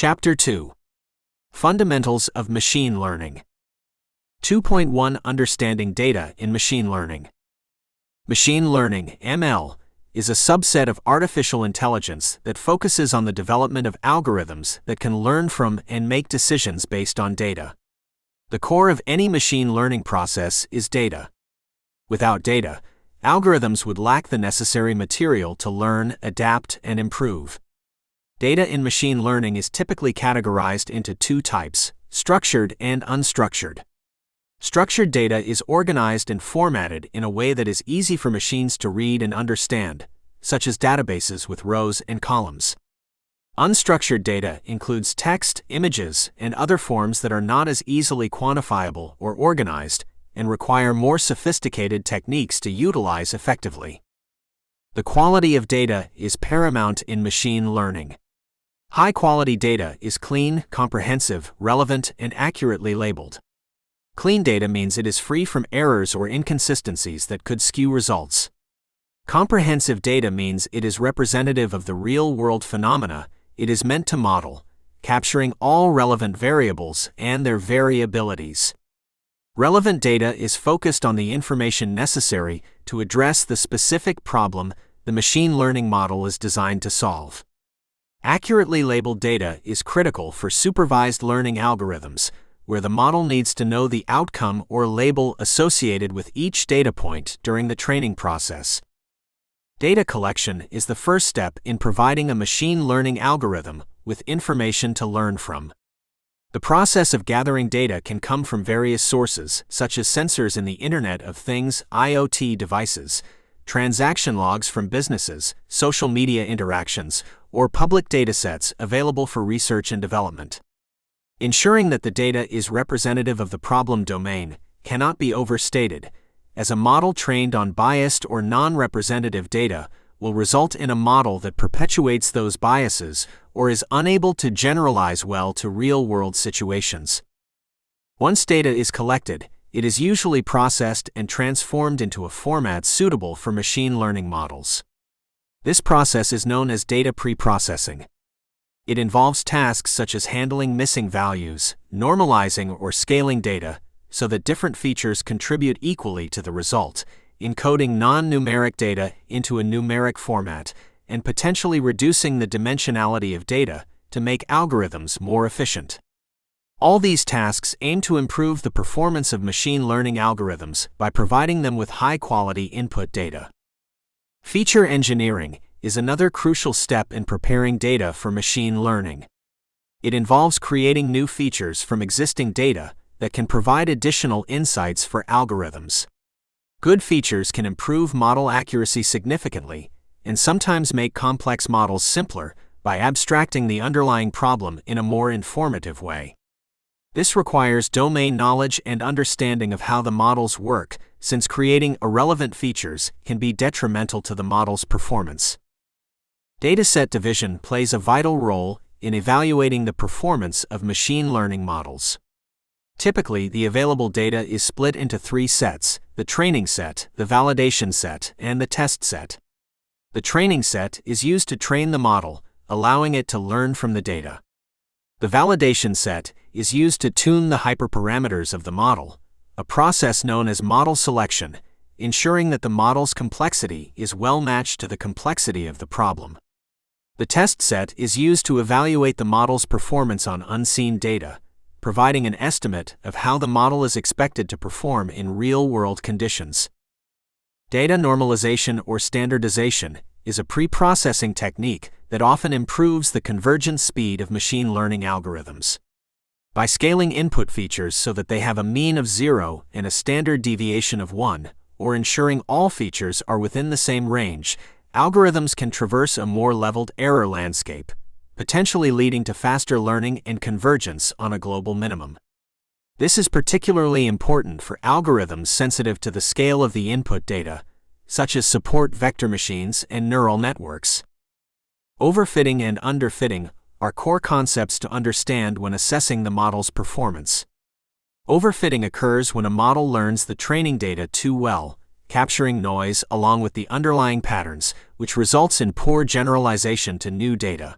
Chapter 2. Fundamentals of Machine Learning. 2.1 Understanding Data in Machine Learning. Machine learning, ML, is a subset of artificial intelligence that focuses on the development of algorithms that can learn from and make decisions based on data. The core of any machine learning process is data. Without data, algorithms would lack the necessary material to learn, adapt, and improve. Data in machine learning is typically categorized into two types: structured and unstructured. Structured data is organized and formatted in a way that is easy for machines to read and understand, such as databases with rows and columns. Unstructured data includes text, images, and other forms that are not as easily quantifiable or organized and require more sophisticated techniques to utilize effectively. The quality of data is paramount in machine learning. High-quality data is clean, comprehensive, relevant, and accurately labeled. Clean data means it is free from errors or inconsistencies that could skew results. Comprehensive data means it is representative of the real-world phenomena it is meant to model, capturing all relevant variables and their variabilities. Relevant data is focused on the information necessary to address the specific problem the machine learning model is designed to solve. Accurately labeled data is critical for supervised learning algorithms, where the model needs to know the outcome or label associated with each data point during the training process. Data collection is the first step in providing a machine learning algorithm with information to learn from. The process of gathering data can come from various sources, such as sensors in the Internet of Things (IoT) devices, transaction logs from businesses, social media interactions, or public datasets available for research and development. Ensuring that the data is representative of the problem domain cannot be overstated, as a model trained on biased or non-representative data will result in a model that perpetuates those biases or is unable to generalize well to real-world situations. Once data is collected, it is usually processed and transformed into a format suitable for machine learning models. This process is known as data preprocessing. It involves tasks such as handling missing values, normalizing or scaling data so that different features contribute equally to the result, encoding non-numeric data into a numeric format, and potentially reducing the dimensionality of data to make algorithms more efficient. All these tasks aim to improve the performance of machine learning algorithms by providing them with high-quality input data. Feature engineering is another crucial step in preparing data for machine learning. It involves creating new features from existing data that can provide additional insights for algorithms. Good features can improve model accuracy significantly and sometimes make complex models simpler by abstracting the underlying problem in a more informative way. This requires domain knowledge and understanding of how the models work, since creating irrelevant features can be detrimental to the model's performance. Dataset division plays a vital role in evaluating the performance of machine learning models. Typically, the available data is split into three sets: the training set, the validation set, and the test set. The training set is used to train the model, allowing it to learn from the data. The validation set is used to tune the hyperparameters of the model, a process known as model selection, ensuring that the model's complexity is well matched to the complexity of the problem. The test set is used to evaluate the model's performance on unseen data, providing an estimate of how the model is expected to perform in real-world conditions. Data normalization or standardization is a pre-processing technique that often improves the convergence speed of machine learning algorithms. By scaling input features so that they have a mean of 0 and a standard deviation of 1, or ensuring all features are within the same range, algorithms can traverse a more leveled error landscape, potentially leading to faster learning and convergence on a global minimum. This is particularly important for algorithms sensitive to the scale of the input data, such as support vector machines and neural networks. Overfitting and underfitting are core concepts to understand when assessing the model's performance. Overfitting occurs when a model learns the training data too well, capturing noise along with the underlying patterns, which results in poor generalization to new data.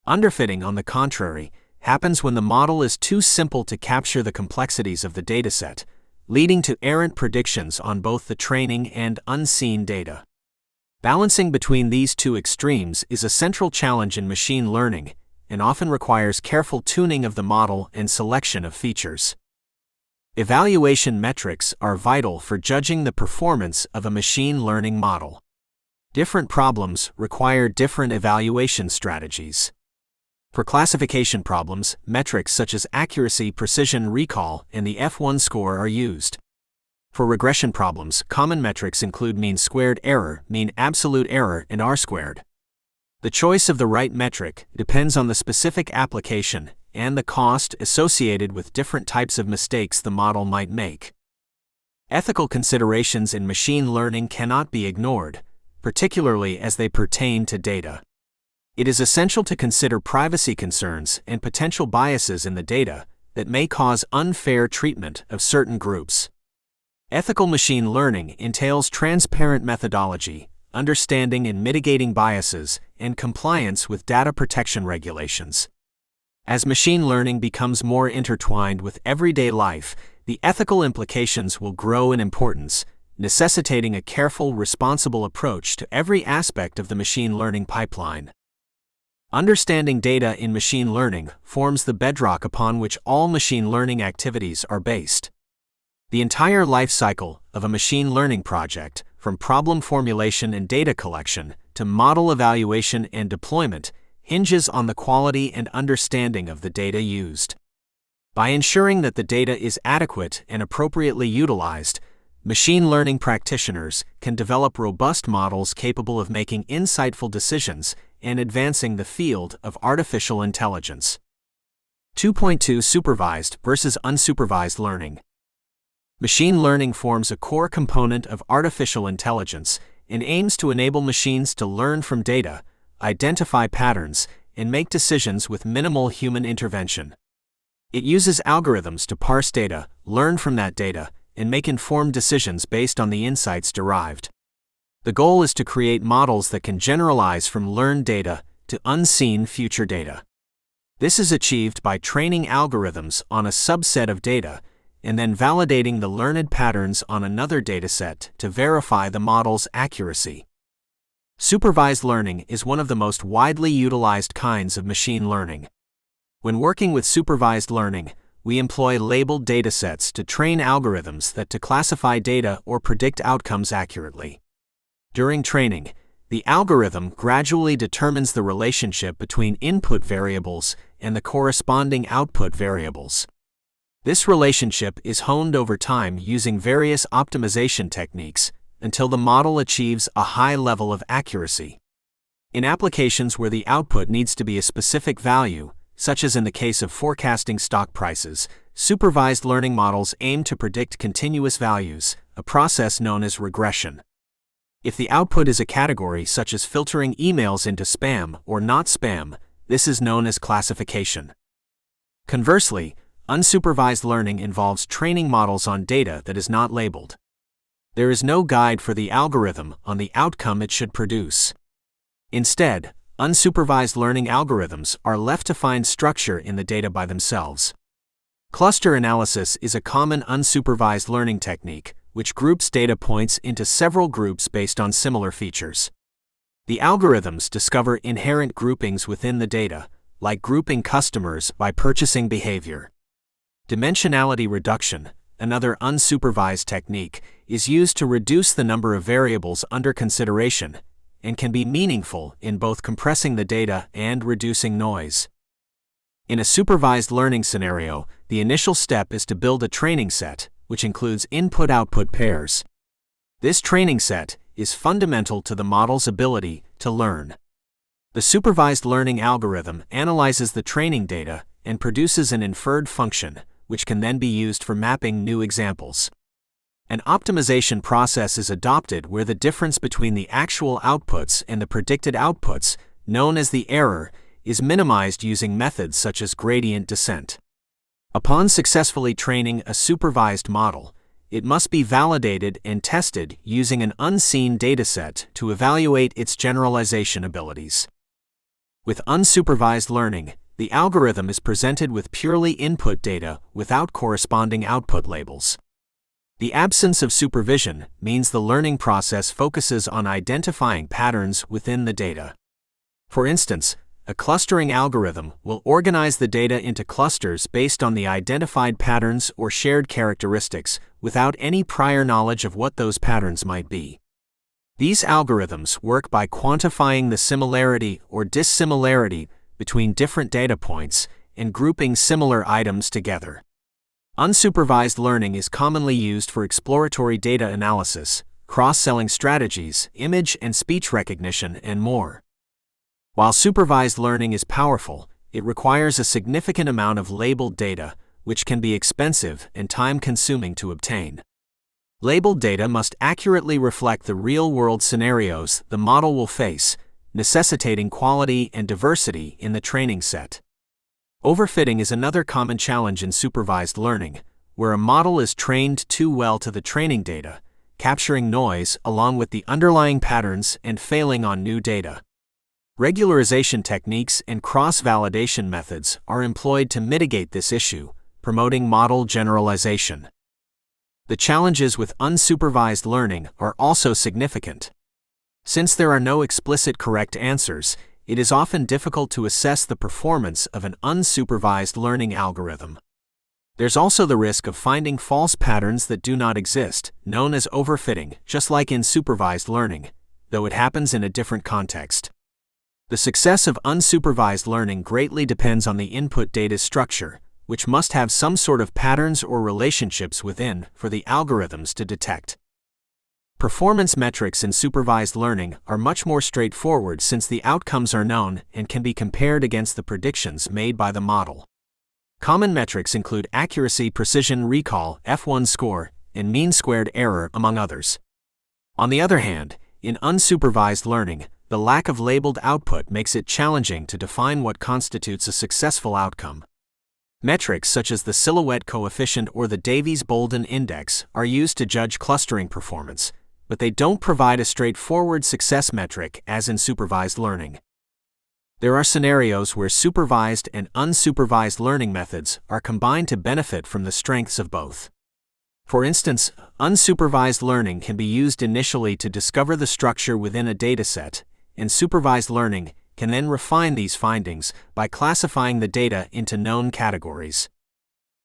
Underfitting, on the contrary, happens when the model is too simple to capture the complexities of the dataset, leading to errant predictions on both the training and unseen data. Balancing between these two extremes is a central challenge in machine learning and often requires careful tuning of the model and selection of features. Evaluation metrics are vital for judging the performance of a machine learning model. Different problems require different evaluation strategies. For classification problems, metrics such as accuracy, precision, recall, and the F1 score are used. For regression problems, common metrics include mean squared error, mean absolute error, and R-squared. The choice of the right metric depends on the specific application and the cost associated with different types of mistakes the model might make. Ethical considerations in machine learning cannot be ignored, particularly as they pertain to data. It is essential to consider privacy concerns and potential biases in the data that may cause unfair treatment of certain groups. Ethical machine learning entails transparent methodology, understanding and mitigating biases, and compliance with data protection regulations. As machine learning becomes more intertwined with everyday life, the ethical implications will grow in importance, necessitating a careful, responsible approach to every aspect of the machine learning pipeline. Understanding data in machine learning forms the bedrock upon which all machine learning activities are based. The entire life cycle of a machine learning project, from problem formulation and data collection to model evaluation and deployment, hinges on the quality and understanding of the data used. By ensuring that the data is adequate and appropriately utilized, machine learning practitioners can develop robust models capable of making insightful decisions and advancing the field of artificial intelligence. 2.2 Supervised versus unsupervised learning. Machine learning forms a core component of artificial intelligence and aims to enable machines to learn from data, identify patterns, and make decisions with minimal human intervention. It uses algorithms to parse data, learn from that data, and make informed decisions based on the insights derived. The goal is to create models that can generalize from learned data to unseen future data. This is achieved by training algorithms on a subset of data and then validating the learned patterns on another dataset to verify the model's accuracy. Supervised learning is one of the most widely utilized kinds of machine learning. When working with supervised learning, we employ labeled datasets to train algorithms that to classify data or predict outcomes accurately. During training, the algorithm gradually determines the relationship between input variables and the corresponding output variables. This relationship is honed over time using various optimization techniques until the model achieves a high level of accuracy. In applications where the output needs to be a specific value, such as in the case of forecasting stock prices, supervised learning models aim to predict continuous values, a process known as regression. If the output is a category such as filtering emails into spam or not spam, this is known as classification. Conversely, unsupervised learning involves training models on data that is not labeled. There is no guide for the algorithm on the outcome it should produce. Instead, unsupervised learning algorithms are left to find structure in the data by themselves. Cluster analysis is a common unsupervised learning technique, which groups data points into several groups based on similar features. The algorithms discover inherent groupings within the data, like grouping customers by purchasing behavior. Dimensionality reduction, another unsupervised technique, is used to reduce the number of variables under consideration and can be meaningful in both compressing the data and reducing noise. In a supervised learning scenario, the initial step is to build a training set, which includes input-output pairs. This training set is fundamental to the model's ability to learn. The supervised learning algorithm analyzes the training data and produces an inferred function, which can then be used for mapping new examples. An optimization process is adopted where the difference between the actual outputs and the predicted outputs, known as the error, is minimized using methods such as gradient descent. Upon successfully training a supervised model, it must be validated and tested using an unseen dataset to evaluate its generalization abilities. With unsupervised learning, the algorithm is presented with purely input data without corresponding output labels. The absence of supervision means the learning process focuses on identifying patterns within the data. For instance, a clustering algorithm will organize the data into clusters based on the identified patterns or shared characteristics without any prior knowledge of what those patterns might be. These algorithms work by quantifying the similarity or dissimilarity between different data points and grouping similar items together. Unsupervised learning is commonly used for exploratory data analysis, cross-selling strategies, image and speech recognition, and more. While supervised learning is powerful, it requires a significant amount of labeled data, which can be expensive and time-consuming to obtain. Labeled data must accurately reflect the real-world scenarios the model will face, necessitating quality and diversity in the training set. Overfitting is another common challenge in supervised learning, where a model is trained too well to the training data, capturing noise along with the underlying patterns and failing on new data. Regularization techniques and cross-validation methods are employed to mitigate this issue, promoting model generalization. The challenges with unsupervised learning are also significant. Since there are no explicit correct answers, it is often difficult to assess the performance of an unsupervised learning algorithm. There's also the risk of finding false patterns that do not exist, known as overfitting, just like in supervised learning, though it happens in a different context. The success of unsupervised learning greatly depends on the input data's structure, which must have some sort of patterns or relationships within for the algorithms to detect. Performance metrics in supervised learning are much more straightforward since the outcomes are known and can be compared against the predictions made by the model. Common metrics include accuracy, precision, recall, F1 score, and mean squared error, among others. On the other hand, in unsupervised learning, the lack of labeled output makes it challenging to define what constitutes a successful outcome. Metrics such as the silhouette coefficient or the Davies-Bolden index are used to judge clustering performance, but they don't provide a straightforward success metric as in supervised learning. There are scenarios where supervised and unsupervised learning methods are combined to benefit from the strengths of both. For instance, unsupervised learning can be used initially to discover the structure within a dataset, and supervised learning can then refine these findings by classifying the data into known categories.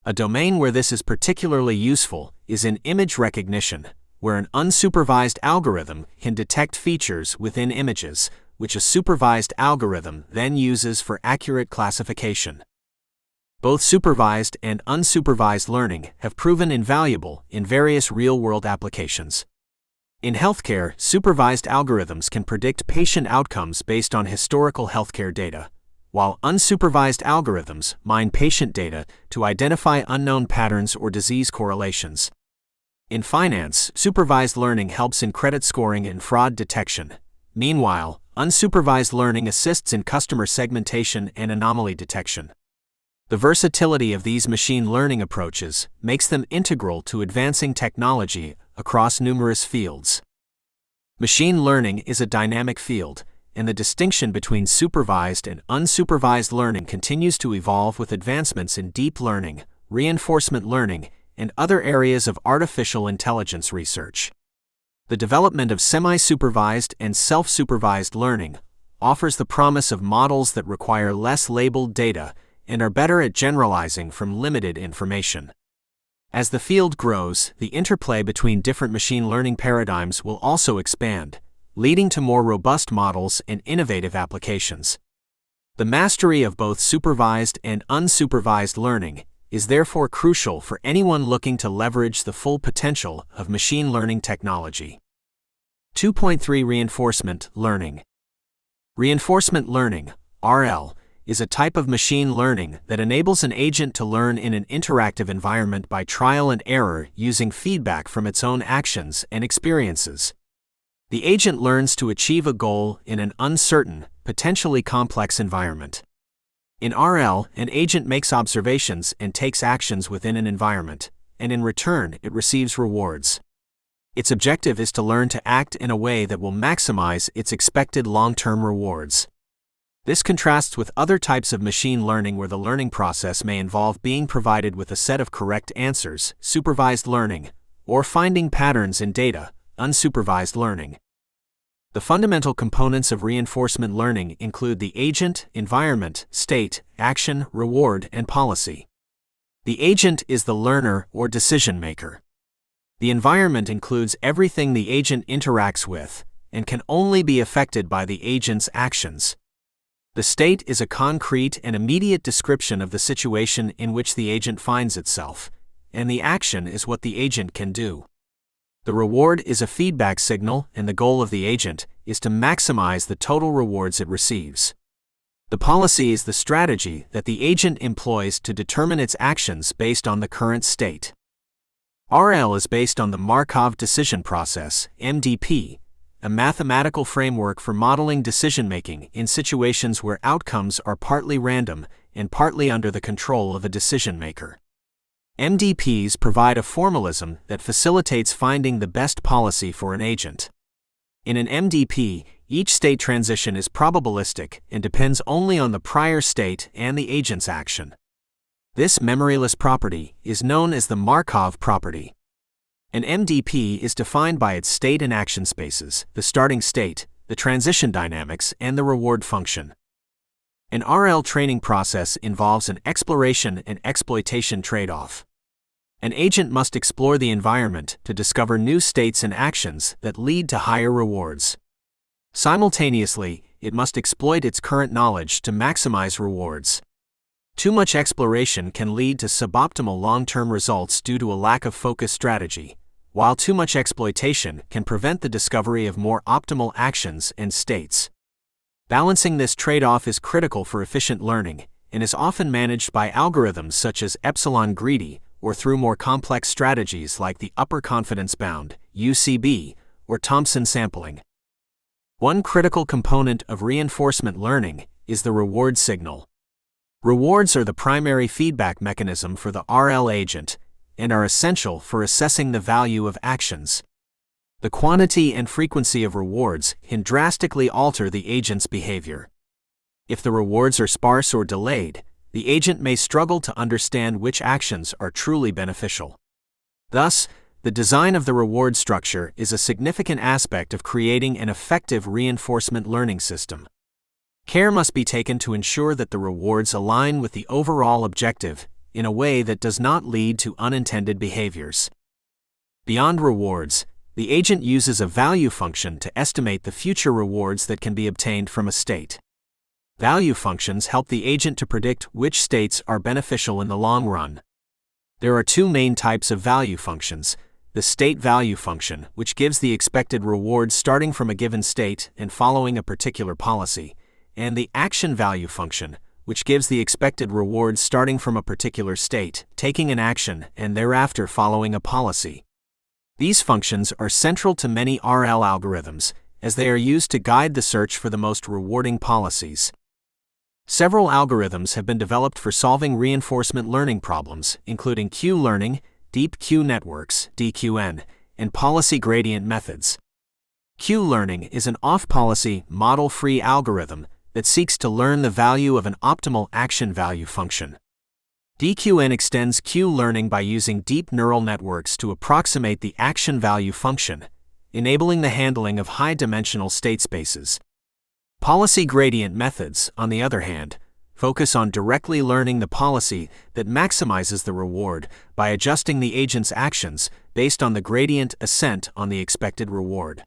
A domain where this is particularly useful is in image recognition, where an unsupervised algorithm can detect features within images, which a supervised algorithm then uses for accurate classification. Both supervised and unsupervised learning have proven invaluable in various real-world applications. In healthcare, supervised algorithms can predict patient outcomes based on historical healthcare data, while unsupervised algorithms mine patient data to identify unknown patterns or disease correlations. In finance, supervised learning helps in credit scoring and fraud detection. Meanwhile, unsupervised learning assists in customer segmentation and anomaly detection. The versatility of these machine learning approaches makes them integral to advancing technology across numerous fields. Machine learning is a dynamic field, and the distinction between supervised and unsupervised learning continues to evolve with advancements in deep learning, reinforcement learning, and other areas of artificial intelligence research. The development of semi-supervised and self-supervised learning offers the promise of models that require less labeled data and are better at generalizing from limited information. As the field grows, the interplay between different machine learning paradigms will also expand, leading to more robust models and innovative applications. The mastery of both supervised and unsupervised learning is therefore crucial for anyone looking to leverage the full potential of machine learning technology. 2.3 Reinforcement learning. Reinforcement learning, RL, is a type of machine learning that enables an agent to learn in an interactive environment by trial and error using feedback from its own actions and experiences. The agent learns to achieve a goal in an uncertain, potentially complex environment. In RL, an agent makes observations and takes actions within an environment, and in return, it receives rewards. Its objective is to learn to act in a way that will maximize its expected long-term rewards. This contrasts with other types of machine learning where the learning process may involve being provided with a set of correct answers, supervised learning, or finding patterns in data, unsupervised learning. The fundamental components of reinforcement learning include the agent, environment, state, action, reward, and policy. The agent is the learner or decision maker. The environment includes everything the agent interacts with and can only be affected by the agent's actions. The state is a concrete and immediate description of the situation in which the agent finds itself, and the action is what the agent can do. The reward is a feedback signal, and the goal of the agent is to maximize the total rewards it receives. The policy is the strategy that the agent employs to determine its actions based on the current state. RL is based on the Markov decision process, MDP, a mathematical framework for modeling decision-making in situations where outcomes are partly random and partly under the control of a decision maker. MDPs provide a formalism that facilitates finding the best policy for an agent. In an MDP, each state transition is probabilistic and depends only on the prior state and the agent's action. This memoryless property is known as the Markov property. An MDP is defined by its state and action spaces, the starting state, the transition dynamics, and the reward function. An RL training process involves an exploration and exploitation trade-off. An agent must explore the environment to discover new states and actions that lead to higher rewards. Simultaneously, it must exploit its current knowledge to maximize rewards. Too much exploration can lead to suboptimal long-term results due to a lack of focused strategy, while too much exploitation can prevent the discovery of more optimal actions and states. Balancing this trade-off is critical for efficient learning, and is often managed by algorithms such as epsilon-greedy, or through more complex strategies like the upper confidence bound, UCB, or Thompson sampling. One critical component of reinforcement learning is the reward signal. Rewards are the primary feedback mechanism for the RL agent and are essential for assessing the value of actions. The quantity and frequency of rewards can drastically alter the agent's behavior. If the rewards are sparse or delayed, the agent may struggle to understand which actions are truly beneficial. Thus, the design of the reward structure is a significant aspect of creating an effective reinforcement learning system. Care must be taken to ensure that the rewards align with the overall objective in a way that does not lead to unintended behaviors. Beyond rewards, the agent uses a value function to estimate the future rewards that can be obtained from a state. Value functions help the agent to predict which states are beneficial in the long run. There are two main types of value functions: the state value function, which gives the expected reward starting from a given state and following a particular policy, and the action value function, which gives the expected reward starting from a particular state, taking an action, and thereafter following a policy. These functions are central to many RL algorithms, as they are used to guide the search for the most rewarding policies. Several algorithms have been developed for solving reinforcement learning problems, including Q-learning, deep Q networks, DQN, and policy gradient methods. Q-learning is an off-policy, model-free algorithm that seeks to learn the value of an optimal action value function. DQN extends Q-learning by using deep neural networks to approximate the action value function, enabling the handling of high-dimensional state spaces. Policy gradient methods, on the other hand, focus on directly learning the policy that maximizes the reward by adjusting the agent's actions based on the gradient ascent on the expected reward.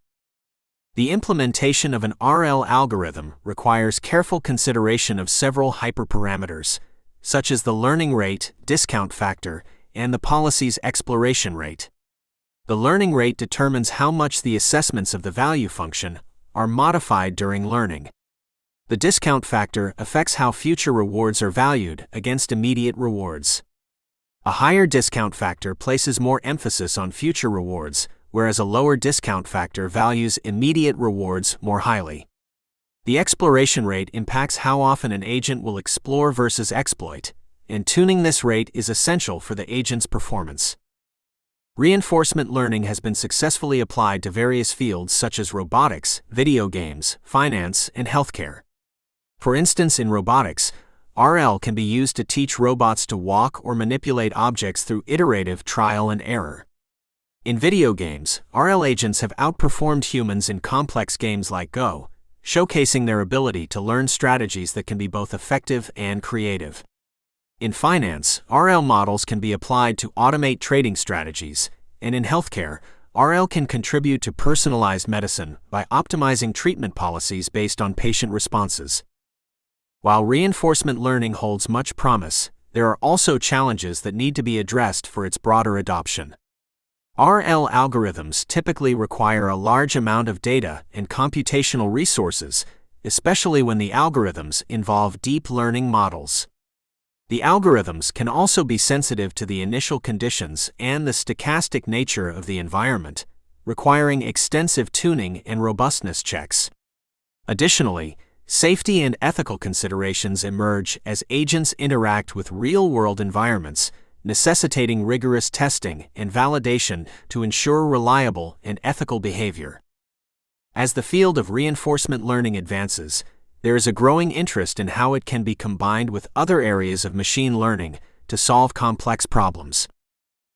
The implementation of an RL algorithm requires careful consideration of several hyperparameters, such as the learning rate, discount factor, and the policy's exploration rate. The learning rate determines how much the assessments of the value function are modified during learning. The discount factor affects how future rewards are valued against immediate rewards. A higher discount factor places more emphasis on future rewards, whereas a lower discount factor values immediate rewards more highly. The exploration rate impacts how often an agent will explore versus exploit, and tuning this rate is essential for the agent's performance. Reinforcement learning has been successfully applied to various fields such as robotics, video games, finance, and healthcare. For instance, in robotics, RL can be used to teach robots to walk or manipulate objects through iterative trial and error. In video games, RL agents have outperformed humans in complex games like Go, showcasing their ability to learn strategies that can be both effective and creative. In finance, RL models can be applied to automate trading strategies, and in healthcare, RL can contribute to personalized medicine by optimizing treatment policies based on patient responses. While reinforcement learning holds much promise, there are also challenges that need to be addressed for its broader adoption. RL algorithms typically require a large amount of data and computational resources, especially when the algorithms involve deep learning models. The algorithms can also be sensitive to the initial conditions and the stochastic nature of the environment, requiring extensive tuning and robustness checks. Additionally, safety and ethical considerations emerge as agents interact with real-world environments, necessitating rigorous testing and validation to ensure reliable and ethical behavior. As the field of reinforcement learning advances, there is a growing interest in how it can be combined with other areas of machine learning to solve complex problems.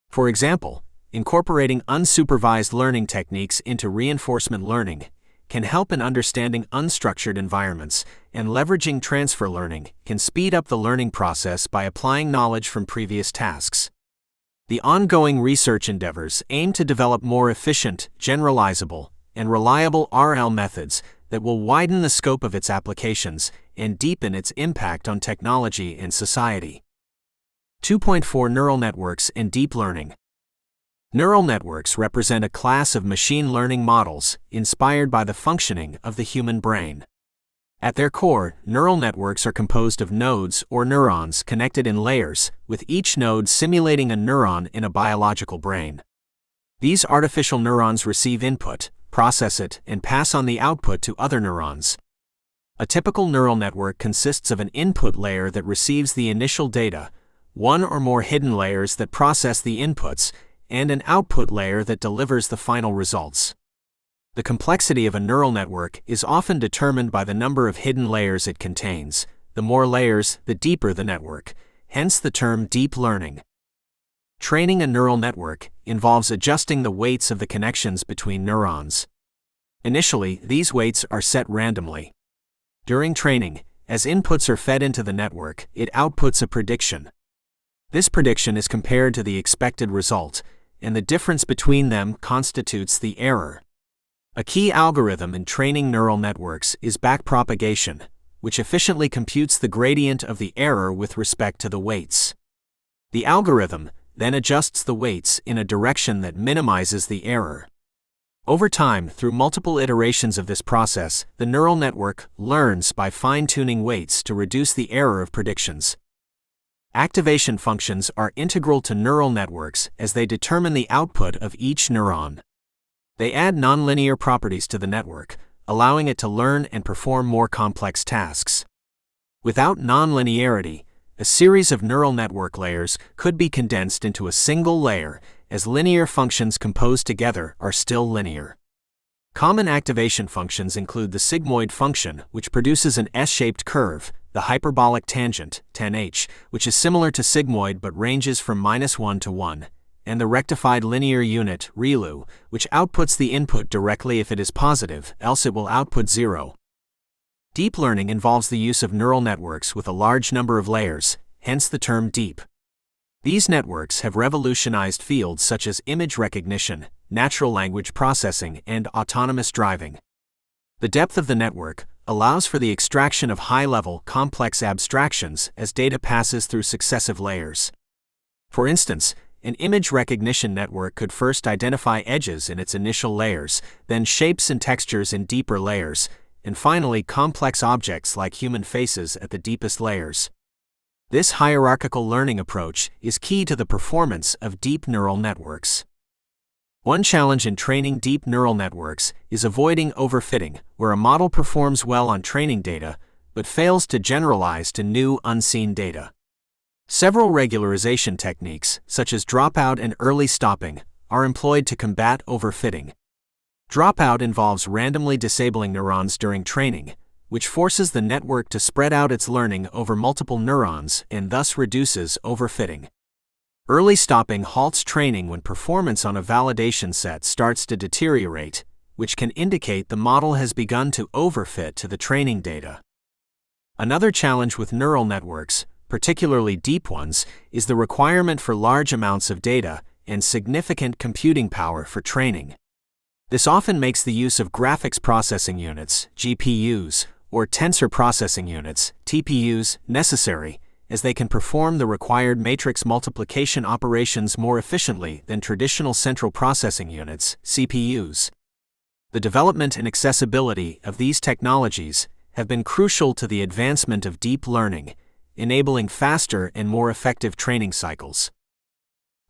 For example, incorporating unsupervised learning techniques into reinforcement learning can help in understanding unstructured environments, and leveraging transfer learning can speed up the learning process by applying knowledge from previous tasks. The ongoing research endeavors aim to develop more efficient, generalizable, and reliable RL methods that will widen the scope of its applications and deepen its impact on technology and society. 2.4 Neural networks and deep learning. Neural networks represent a class of machine learning models inspired by the functioning of the human brain. At their core, neural networks are composed of nodes or neurons connected in layers, with each node simulating a neuron in a biological brain. These artificial neurons receive input, process it, and pass on the output to other neurons. A typical neural network consists of an input layer that receives the initial data, one or more hidden layers that process the inputs, and an output layer that delivers the final results. The complexity of a neural network is often determined by the number of hidden layers it contains. The more layers, the deeper the network, hence the term deep learning. Training a neural network involves adjusting the weights of the connections between neurons. Initially, these weights are set randomly. During training, as inputs are fed into the network, it outputs a prediction. This prediction is compared to the expected result, and the difference between them constitutes the error. A key algorithm in training neural networks is backpropagation, which efficiently computes the gradient of the error with respect to the weights. The algorithm then adjusts the weights in a direction that minimizes the error. Over time, through multiple iterations of this process, the neural network learns by fine-tuning weights to reduce the error of predictions. Activation functions are integral to neural networks as they determine the output of each neuron. They add nonlinear properties to the network, allowing it to learn and perform more complex tasks. Without nonlinearity, a series of neural network layers could be condensed into a single layer, as linear functions composed together are still linear. Common activation functions include the sigmoid function, which produces an S-shaped curve, the hyperbolic tangent, tanh, which is similar to sigmoid but ranges from -1 to 1, and the rectified linear unit, ReLU, which outputs the input directly if it is positive, else it will output 0. Deep learning involves the use of neural networks with a large number of layers, hence the term deep. These networks have revolutionized fields such as image recognition, natural language processing, and autonomous driving. The depth of the network allows for the extraction of high-level, complex abstractions as data passes through successive layers. For instance, an image recognition network could first identify edges in its initial layers, then shapes and textures in deeper layers, and finally complex objects like human faces at the deepest layers. This hierarchical learning approach is key to the performance of deep neural networks. One challenge in training deep neural networks is avoiding overfitting, where a model performs well on training data, but fails to generalize to new unseen data. Several regularization techniques, such as dropout and early stopping, are employed to combat overfitting. Dropout involves randomly disabling neurons during training, which forces the network to spread out its learning over multiple neurons and thus reduces overfitting. Early stopping halts training when performance on a validation set starts to deteriorate, which can indicate the model has begun to overfit to the training data. Another challenge with neural networks, particularly deep ones, is the requirement for large amounts of data and significant computing power for training. This often makes the use of graphics processing units, GPUs, or tensor processing units, TPUs, necessary, as they can perform the required matrix multiplication operations more efficiently than traditional central processing units, CPUs. The development and accessibility of these technologies have been crucial to the advancement of deep learning, enabling faster and more effective training cycles.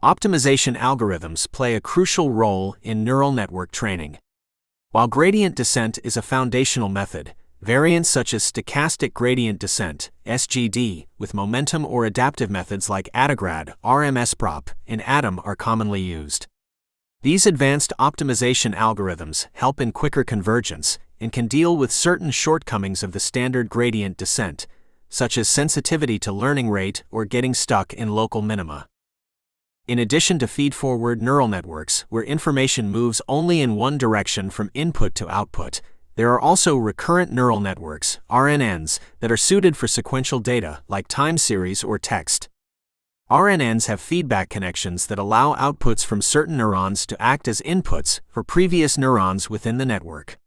Optimization algorithms play a crucial role in neural network training. While gradient descent is a foundational method, variants such as stochastic gradient descent, SGD, with momentum or adaptive methods like Autodidact, RMSprop, and ATOM are commonly used. These advanced optimization algorithms help in quicker convergence and can deal with certain shortcomings of the standard gradient descent, such as sensitivity to learning rate or getting stuck in local minima. In addition to feed-forward neural networks, where information moves only in one direction from input to output, there are also recurrent neural networks, RNNs, that are suited for sequential data, like time series or text. RNNs have feedback connections that allow outputs from certain neurons to act as inputs for previous neurons within the network.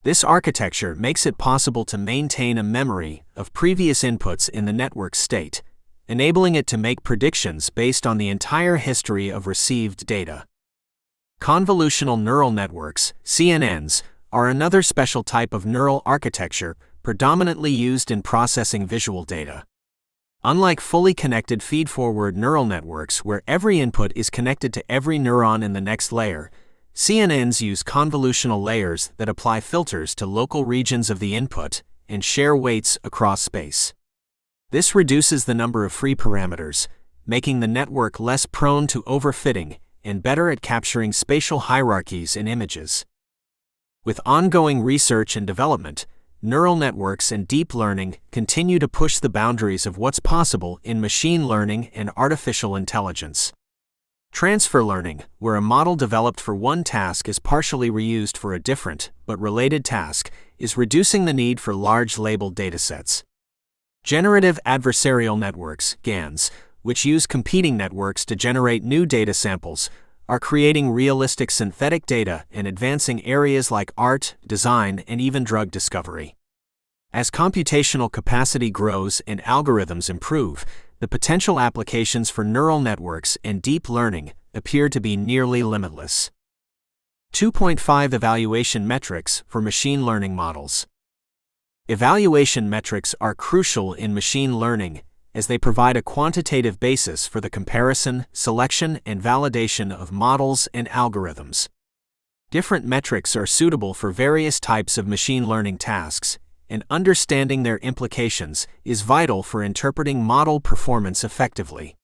This architecture makes it possible to maintain a memory of previous inputs in the network state, enabling it to make predictions based on the entire history of received data. Convolutional neural networks, CNNs, are another special type of neural architecture predominantly used in processing visual data. Unlike fully connected feed-forward neural networks where every input is connected to every neuron in the next layer, CNNs use convolutional layers that apply filters to local regions of the input and share weights across space. This reduces the number of free parameters, making the network less prone to overfitting and better at capturing spatial hierarchies in images. With ongoing research and development, neural networks and deep learning continue to push the boundaries of what's possible in machine learning and artificial intelligence. Transfer learning, where a model developed for one task is partially reused for a different, but related task, is reducing the need for large labeled datasets. Generative adversarial networks, GANs, which use competing networks to generate new data samples, are creating realistic synthetic data and advancing areas like art, design, and even drug discovery. As computational capacity grows and algorithms improve, the potential applications for neural networks and deep learning appear to be nearly limitless. 2.5 Evaluation metrics for machine learning models. Evaluation metrics are crucial in machine learning as they provide a quantitative basis for the comparison, selection, and validation of models and algorithms. Different metrics are suitable for various types of machine learning tasks, and understanding their implications is vital for interpreting model performance effectively.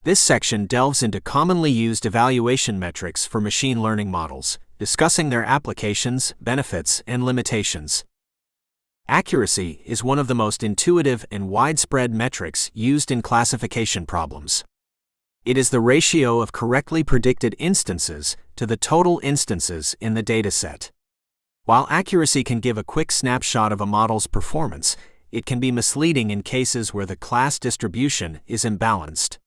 This section delves into commonly used evaluation metrics for machine learning models, discussing their applications, benefits, and limitations. Accuracy is one of the most intuitive and widespread metrics used in classification problems. It is the ratio of correctly predicted instances to the total instances in the dataset. While accuracy can give a quick snapshot of a model's performance, it can be misleading in cases where the class distribution is imbalanced.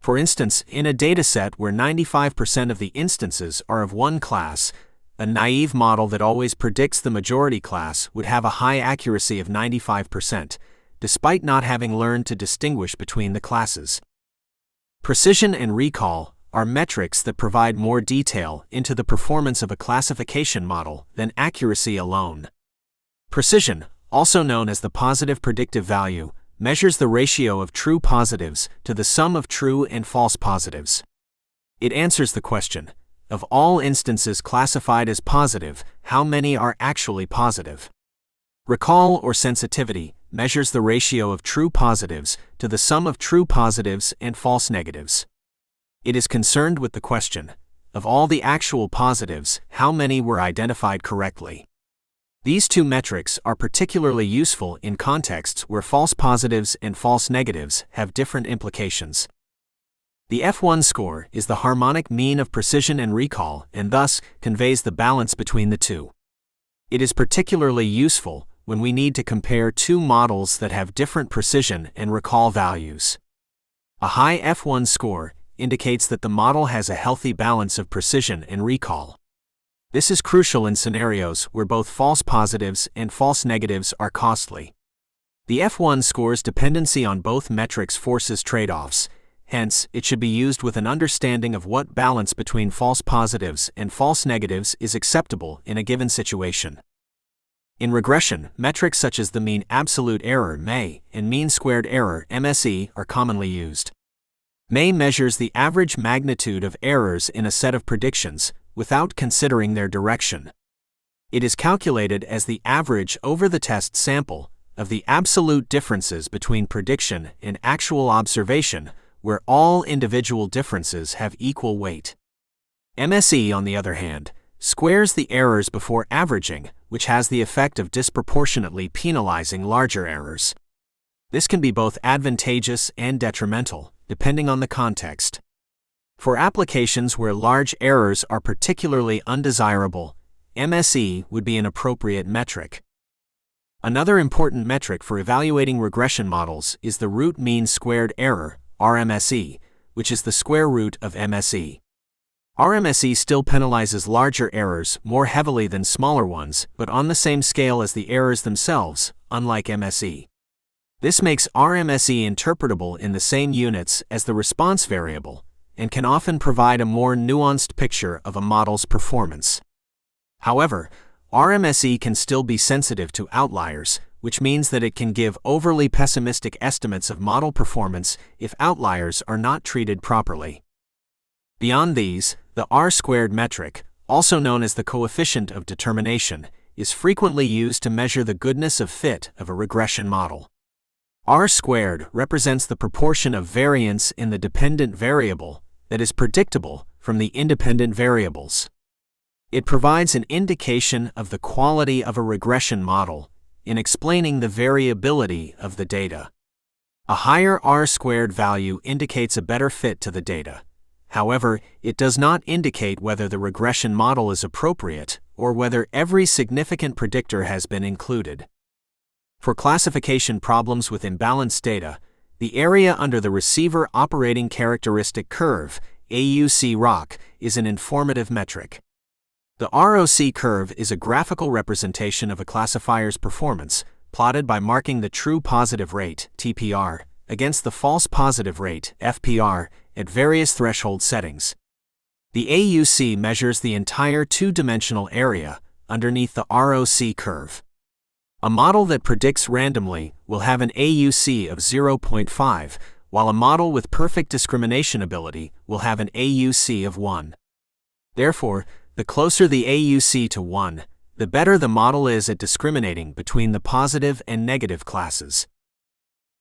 For instance, in a dataset where 95% of the instances are of one class, a naive model that always predicts the majority class would have a high accuracy of 95%, despite not having learned to distinguish between the classes. Precision and recall are metrics that provide more detail into the performance of a classification model than accuracy alone. Precision, also known as the positive predictive value, measures the ratio of true positives to the sum of true and false positives. It answers the question, of all instances classified as positive, how many are actually positive? Recall or sensitivity measures the ratio of true positives to the sum of true positives and false negatives. It is concerned with the question, of all the actual positives, how many were identified correctly? These two metrics are particularly useful in contexts where false positives and false negatives have different implications. The F1 score is the harmonic mean of precision and recall and thus conveys the balance between the two. It is particularly useful when we need to compare two models that have different precision and recall values. A high F1 score indicates that the model has a healthy balance of precision and recall. This is crucial in scenarios where both false positives and false negatives are costly. The F1 score's dependency on both metrics forces trade-offs, hence, it should be used with an understanding of what balance between false positives and false negatives is acceptable in a given situation. In regression, metrics such as the mean absolute error (MA) and mean squared error (MSE) are commonly used. MA measures the average magnitude of errors in a set of predictions, without considering their direction. It is calculated as the average over the test sample of the absolute differences between prediction and actual observation, where all individual differences have equal weight. MSE, on the other hand, squares the errors before averaging, which has the effect of disproportionately penalizing larger errors. This can be both advantageous and detrimental, depending on the context. For applications where large errors are particularly undesirable, MSE would be an appropriate metric. Another important metric for evaluating regression models is the root mean squared error, RMSE, which is the square root of MSE. RMSE still penalizes larger errors more heavily than smaller ones, but on the same scale as the errors themselves, unlike MSE. This makes RMSE interpretable in the same units as the response variable, and can often provide a more nuanced picture of a model's performance. However, RMSE can still be sensitive to outliers, which means that it can give overly pessimistic estimates of model performance if outliers are not treated properly. Beyond these, the R-squared metric, also known as the coefficient of determination, is frequently used to measure the goodness of fit of a regression model. R-squared represents the proportion of variance in the dependent variable that is predictable from the independent variables. It provides an indication of the quality of a regression model in explaining the variability of the data. A higher R-squared value indicates a better fit to the data. However, it does not indicate whether the regression model is appropriate or whether every significant predictor has been included. For classification problems with imbalanced data, the area under the receiver operating characteristic curve, AUC-ROC, is an informative metric. The ROC curve is a graphical representation of a classifier's performance, plotted by marking the true positive rate, TPR, against the false positive rate, FPR, at various threshold settings. The AUC measures the entire two-dimensional area underneath the ROC curve. A model that predicts randomly will have an AUC of 0.5, while a model with perfect discrimination ability will have an AUC of 1. Therefore, the closer the AUC to 1, the better the model is at discriminating between the positive and negative classes.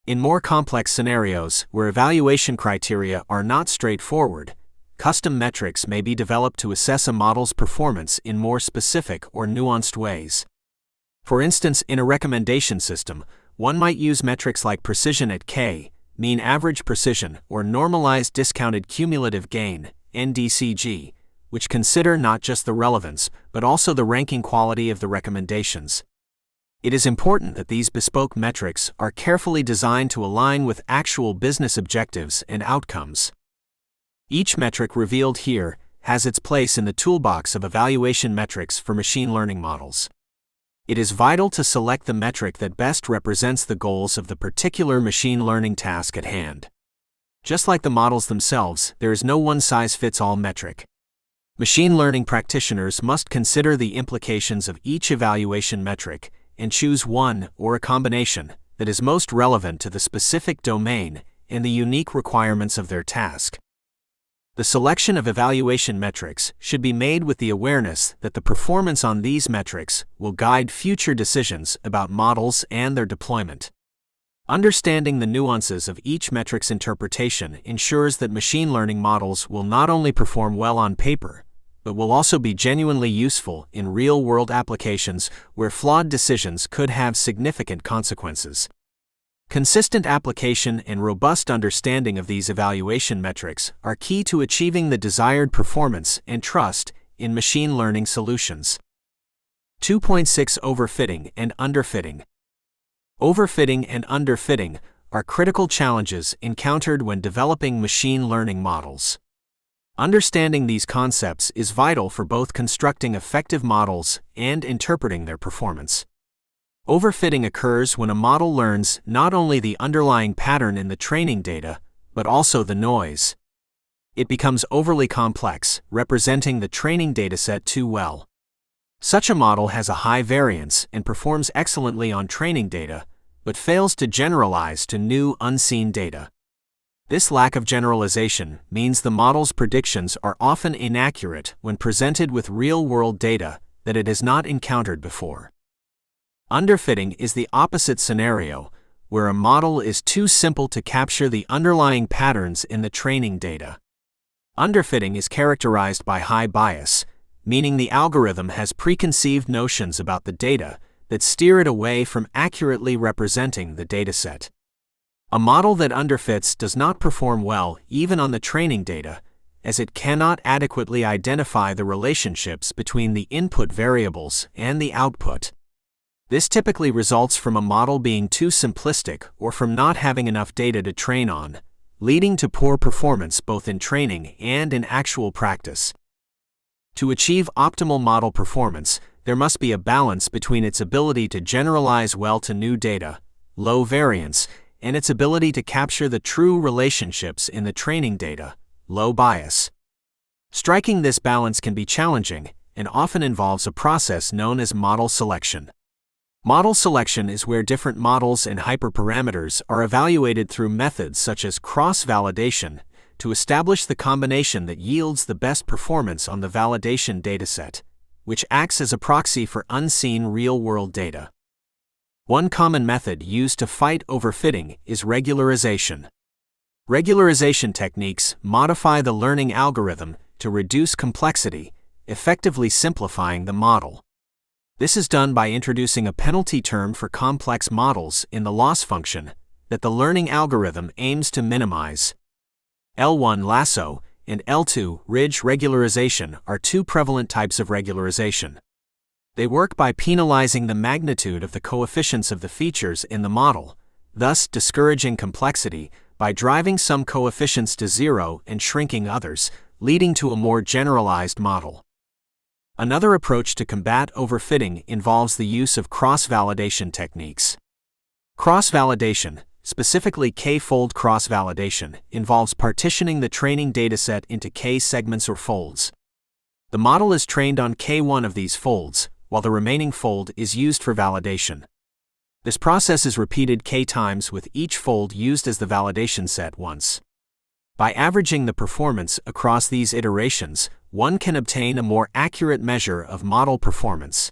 In more complex scenarios, where evaluation criteria are not straightforward, custom metrics may be developed to assess a model's performance in more specific or nuanced ways. For instance, in a recommendation system, one might use metrics like precision at K, mean average precision, or normalized discounted cumulative gain, NDCG, which consider not just the relevance, but also the ranking quality of the recommendations. It is important that these bespoke metrics are carefully designed to align with actual business objectives and outcomes. Each metric revealed here has its place in the toolbox of evaluation metrics for machine learning models. It is vital to select the metric that best represents the goals of the particular machine learning task at hand. Just like the models themselves, there is no one-size-fits-all metric. Machine learning practitioners must consider the implications of each evaluation metric and choose one or a combination that is most relevant to the specific domain and the unique requirements of their task. The selection of evaluation metrics should be made with the awareness that the performance on these metrics will guide future decisions about models and their deployment. Understanding the nuances of each metric's interpretation ensures that machine learning models will not only perform well on paper, but will also be genuinely useful in real-world applications where flawed decisions could have significant consequences. Consistent application and robust understanding of these evaluation metrics are key to achieving the desired performance and trust in machine learning solutions. 2.6 Overfitting and underfitting. Overfitting and underfitting are critical challenges encountered when developing machine learning models. Understanding these concepts is vital for both constructing effective models and interpreting their performance. Overfitting occurs when a model learns not only the underlying pattern in the training data, but also the noise. It becomes overly complex, representing the training dataset too well. Such a model has a high variance and performs excellently on training data, but fails to generalize to new unseen data. This lack of generalization means the model's predictions are often inaccurate when presented with real-world data that it has not encountered before. Underfitting is the opposite scenario, where a model is too simple to capture the underlying patterns in the training data. Underfitting is characterized by high bias, meaning the algorithm has preconceived notions about the data that steer it away from accurately representing the dataset. A model that underfits does not perform well even on the training data, as it cannot adequately identify the relationships between the input variables and the output. This typically results from a model being too simplistic or from not having enough data to train on, leading to poor performance both in training and in actual practice. To achieve optimal model performance, there must be a balance between its ability to generalize well to new data, low variance, and its ability to capture the true relationships in the training data, low bias. Striking this balance can be challenging and often involves a process known as model selection. Model selection is where different models and hyperparameters are evaluated through methods such as cross-validation to establish the combination that yields the best performance on the validation dataset, which acts as a proxy for unseen real-world data. One common method used to fight overfitting is regularization. Regularization techniques modify the learning algorithm to reduce complexity, effectively simplifying the model. This is done by introducing a penalty term for complex models in the loss function that the learning algorithm aims to minimize. L1 lasso and L2 ridge regularization are two prevalent types of regularization. They work by penalizing the magnitude of the coefficients of the features in the model, thus discouraging complexity by driving some coefficients to zero and shrinking others, leading to a more generalized model. Another approach to combat overfitting involves the use of cross-validation techniques. Cross-validation, specifically k-fold cross-validation, involves partitioning the training dataset into k segments or folds. The model is trained on k1 of these folds, while the remaining fold is used for validation. This process is repeated k times with each fold used as the validation set once. By averaging the performance across these iterations, one can obtain a more accurate measure of model performance.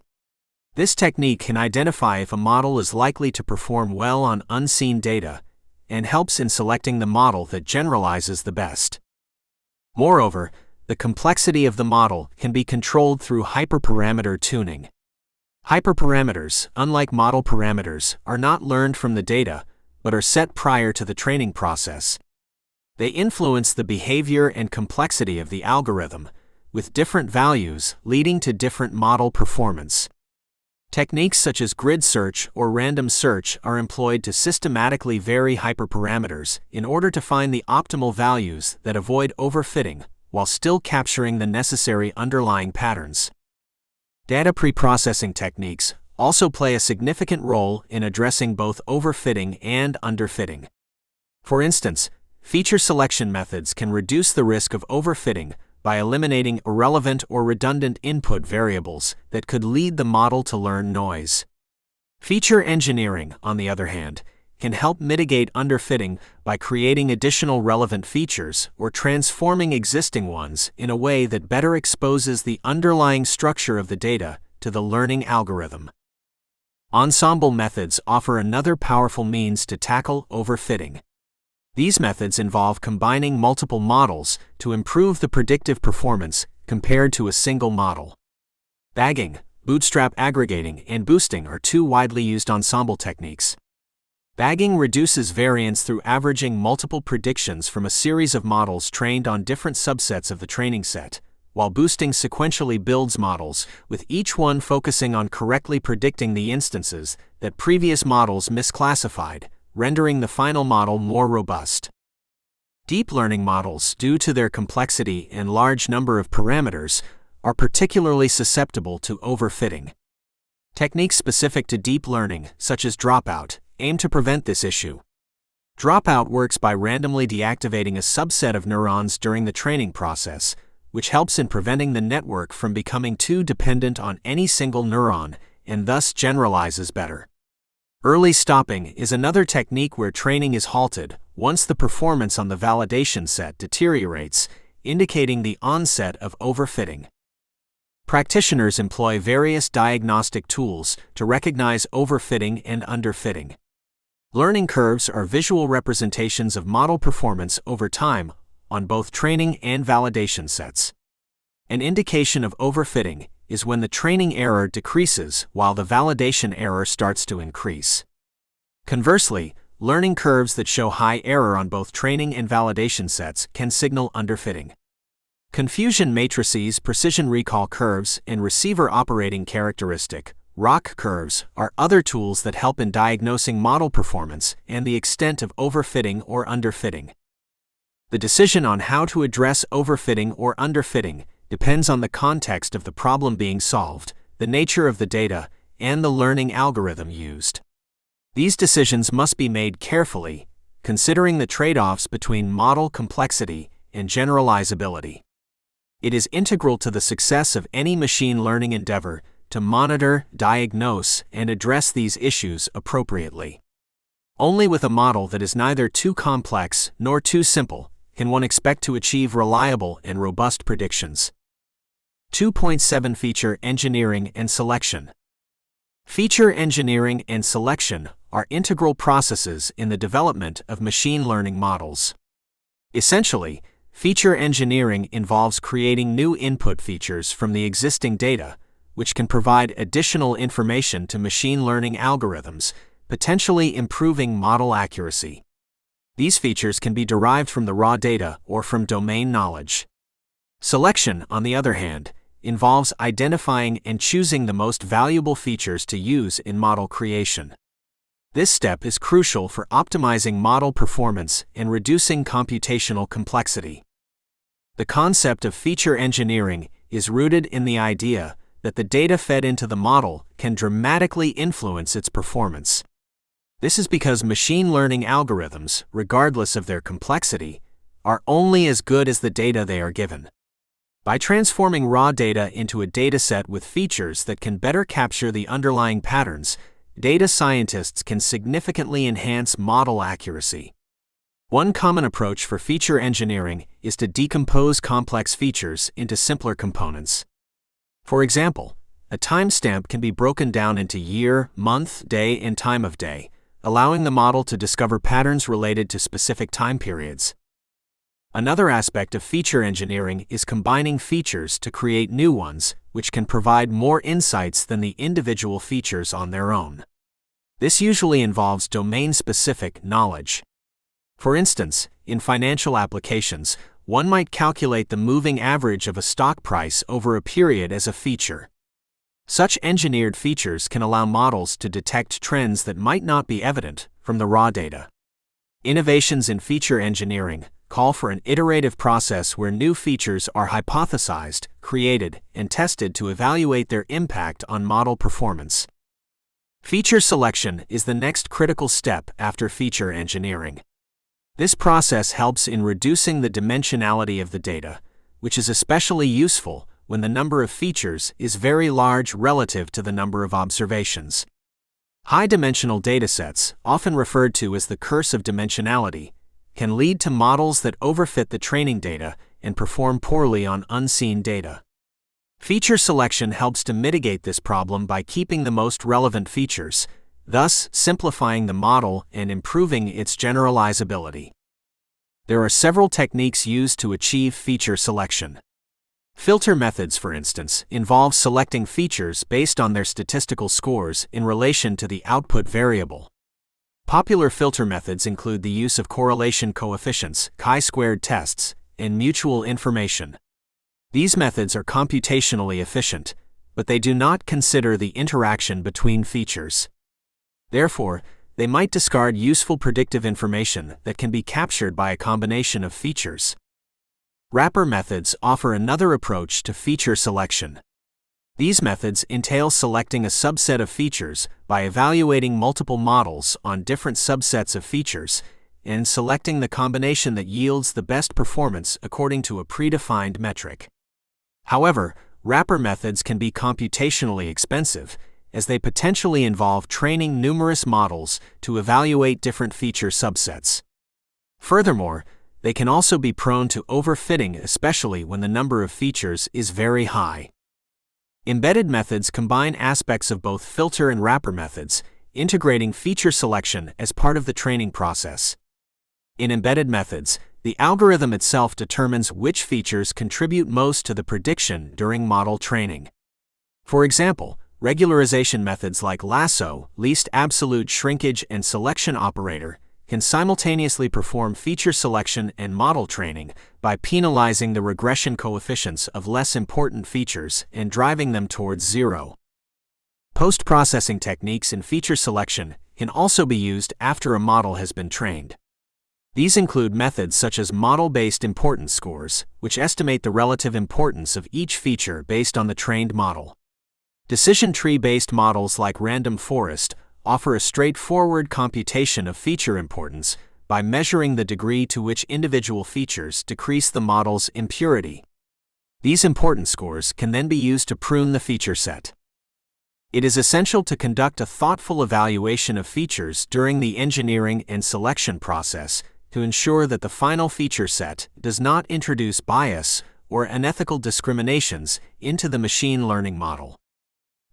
This technique can identify if a model is likely to perform well on unseen data and helps in selecting the model that generalizes the best. Moreover, the complexity of the model can be controlled through hyperparameter tuning. Hyperparameters, unlike model parameters, are not learned from the data, but are set prior to the training process. They influence the behavior and complexity of the algorithm, with different values leading to different model performance. Techniques such as grid search or random search are employed to systematically vary hyperparameters in order to find the optimal values that avoid overfitting while still capturing the necessary underlying patterns. Data preprocessing techniques also play a significant role in addressing both overfitting and underfitting. For instance, feature selection methods can reduce the risk of overfitting by eliminating irrelevant or redundant input variables that could lead the model to learn noise. Feature engineering, on the other hand, can help mitigate underfitting by creating additional relevant features or transforming existing ones in a way that better exposes the underlying structure of the data to the learning algorithm. Ensemble methods offer another powerful means to tackle overfitting. These methods involve combining multiple models to improve the predictive performance compared to a single model. Bagging, bootstrap aggregating, and boosting are two widely used ensemble techniques. Bagging reduces variance through averaging multiple predictions from a series of models trained on different subsets of the training set, while boosting sequentially builds models, with each one focusing on correctly predicting the instances that previous models misclassified, rendering the final model more robust. Deep learning models, due to their complexity and large number of parameters, are particularly susceptible to overfitting. Techniques specific to deep learning, such as dropout, aim to prevent this issue. Dropout works by randomly deactivating a subset of neurons during the training process, which helps in preventing the network from becoming too dependent on any single neuron and thus generalizes better. Early stopping is another technique where training is halted once the performance on the validation set deteriorates, indicating the onset of overfitting. Practitioners employ various diagnostic tools to recognize overfitting and underfitting. Learning curves are visual representations of model performance over time on both training and validation sets. An indication of overfitting is when the training error decreases while the validation error starts to increase. Conversely, learning curves that show high error on both training and validation sets can signal underfitting. Confusion matrices, precision recall curves, and receiver operating characteristic ROC curves are other tools that help in diagnosing model performance and the extent of overfitting or underfitting. The decision on how to address overfitting or underfitting depends on the context of the problem being solved, the nature of the data, and the learning algorithm used. These decisions must be made carefully, considering the trade-offs between model complexity and generalizability. It is integral to the success of any machine learning endeavor to monitor, diagnose, and address these issues appropriately. Only with a model that is neither too complex nor too simple can one expect to achieve reliable and robust predictions. 2.7 Feature Engineering and Selection. Feature engineering and selection are integral processes in the development of machine learning models. Essentially, feature engineering involves creating new input features from the existing data, which can provide additional information to machine learning algorithms, potentially improving model accuracy. These features can be derived from the raw data or from domain knowledge. Selection, on the other hand, involves identifying and choosing the most valuable features to use in model creation. This step is crucial for optimizing model performance and reducing computational complexity. The concept of feature engineering is rooted in the idea that the data fed into the model can dramatically influence its performance. This is because machine learning algorithms, regardless of their complexity, are only as good as the data they are given. By transforming raw data into a dataset with features that can better capture the underlying patterns, data scientists can significantly enhance model accuracy. One common approach for feature engineering is to decompose complex features into simpler components. For example, a timestamp can be broken down into year, month, day, and time of day, allowing the model to discover patterns related to specific time periods. Another aspect of feature engineering is combining features to create new ones, which can provide more insights than the individual features on their own. This usually involves domain-specific knowledge. For instance, in financial applications, one might calculate the moving average of a stock price over a period as a feature. Such engineered features can allow models to detect trends that might not be evident from the raw data. Innovations in feature engineering call for an iterative process where new features are hypothesized, created, and tested to evaluate their impact on model performance. Feature selection is the next critical step after feature engineering. This process helps in reducing the dimensionality of the data, which is especially useful when the number of features is very large relative to the number of observations. High-dimensional datasets, often referred to as the curse of dimensionality, can lead to models that overfit the training data and perform poorly on unseen data. Feature selection helps to mitigate this problem by keeping the most relevant features, thus simplifying the model and improving its generalizability. There are several techniques used to achieve feature selection. Filter methods, for instance, involve selecting features based on their statistical scores in relation to the output variable. Popular filter methods include the use of correlation coefficients, chi-squared tests, and mutual information. These methods are computationally efficient, but they do not consider the interaction between features. Therefore, they might discard useful predictive information that can be captured by a combination of features. Wrapper methods offer another approach to feature selection. These methods entail selecting a subset of features by evaluating multiple models on different subsets of features and selecting the combination that yields the best performance according to a predefined metric. However, wrapper methods can be computationally expensive, as they potentially involve training numerous models to evaluate different feature subsets. Furthermore, they can also be prone to overfitting, especially when the number of features is very high. Embedded methods combine aspects of both filter and wrapper methods, integrating feature selection as part of the training process. In embedded methods, the algorithm itself determines which features contribute most to the prediction during model training. For example, regularization methods like lasso, least absolute shrinkage, and selection operator can simultaneously perform feature selection and model training by penalizing the regression coefficients of less important features and driving them towards zero. Post-processing techniques in feature selection can also be used after a model has been trained. These include methods such as model-based importance scores, which estimate the relative importance of each feature based on the trained model. Decision tree-based models like random forest offer a straightforward computation of feature importance by measuring the degree to which individual features decrease the model's impurity. These importance scores can then be used to prune the feature set. It is essential to conduct a thoughtful evaluation of features during the engineering and selection process to ensure that the final feature set does not introduce bias or unethical discriminations into the machine learning model.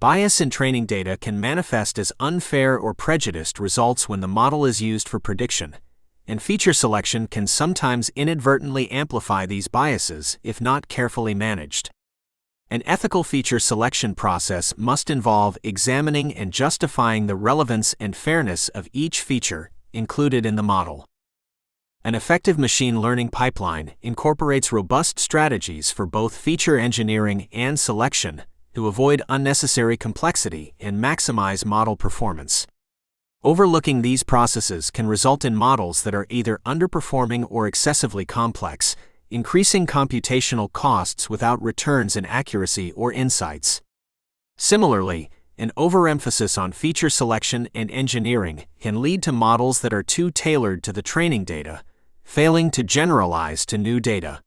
Bias in training data can manifest as unfair or prejudiced results when the model is used for prediction, and feature selection can sometimes inadvertently amplify these biases if not carefully managed. An ethical feature selection process must involve examining and justifying the relevance and fairness of each feature included in the model. An effective machine learning pipeline incorporates robust strategies for both feature engineering and selection to avoid unnecessary complexity and maximize model performance. Overlooking these processes can result in models that are either underperforming or excessively complex, increasing computational costs without returns in accuracy or insights. Similarly, an overemphasis on feature selection and engineering can lead to models that are too tailored to the training data, failing to generalize to new data.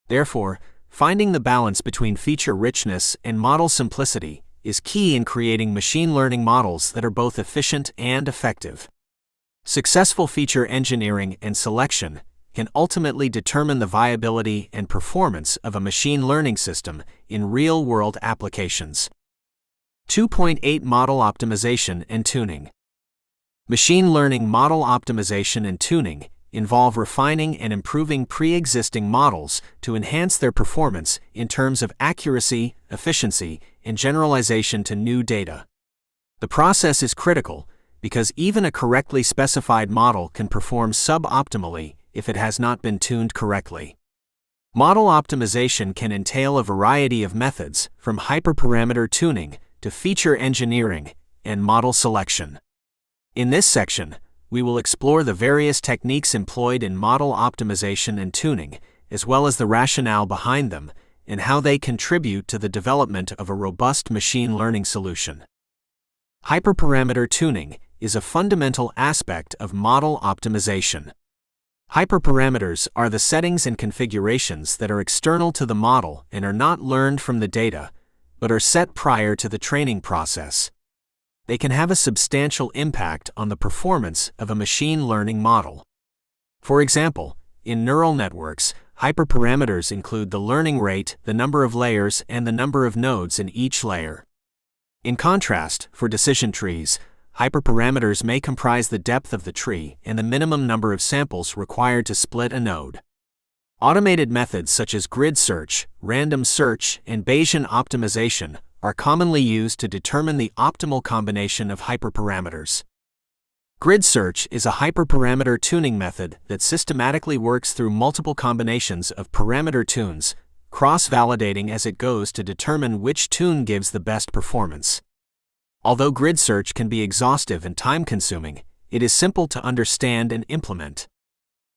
Therefore, finding the balance between feature richness and model simplicity is key in creating machine learning models that are both efficient and effective. Successful feature engineering and selection can ultimately determine the viability and performance of a machine learning system in real-world applications. 2.8 Model Optimization and Tuning. Machine learning model optimization and tuning involve refining and improving pre-existing models to enhance their performance in terms of accuracy, efficiency, and generalization to new data. The process is critical because even a correctly specified model can perform suboptimally if it has not been tuned correctly. Model optimization can entail a variety of methods, from hyperparameter tuning to feature engineering and model selection. In this section, we will explore the various techniques employed in model optimization and tuning, as well as the rationale behind them and how they contribute to the development of a robust machine learning solution. Hyperparameter tuning is a fundamental aspect of model optimization. Hyperparameters are the settings and configurations that are external to the model and are not learned from the data, but are set prior to the training process. They can have a substantial impact on the performance of a machine learning model. For example, in neural networks, hyperparameters include the learning rate, the number of layers, and the number of nodes in each layer. In contrast, for decision trees, hyperparameters may comprise the depth of the tree and the minimum number of samples required to split a node. Automated methods such as grid search, random search, and Bayesian optimization are commonly used to determine the optimal combination of hyperparameters. Grid search is a hyperparameter tuning method that systematically works through multiple combinations of parameter tunes, cross-validating as it goes to determine which tune gives the best performance. Although grid search can be exhaustive and time-consuming, it is simple to understand and implement.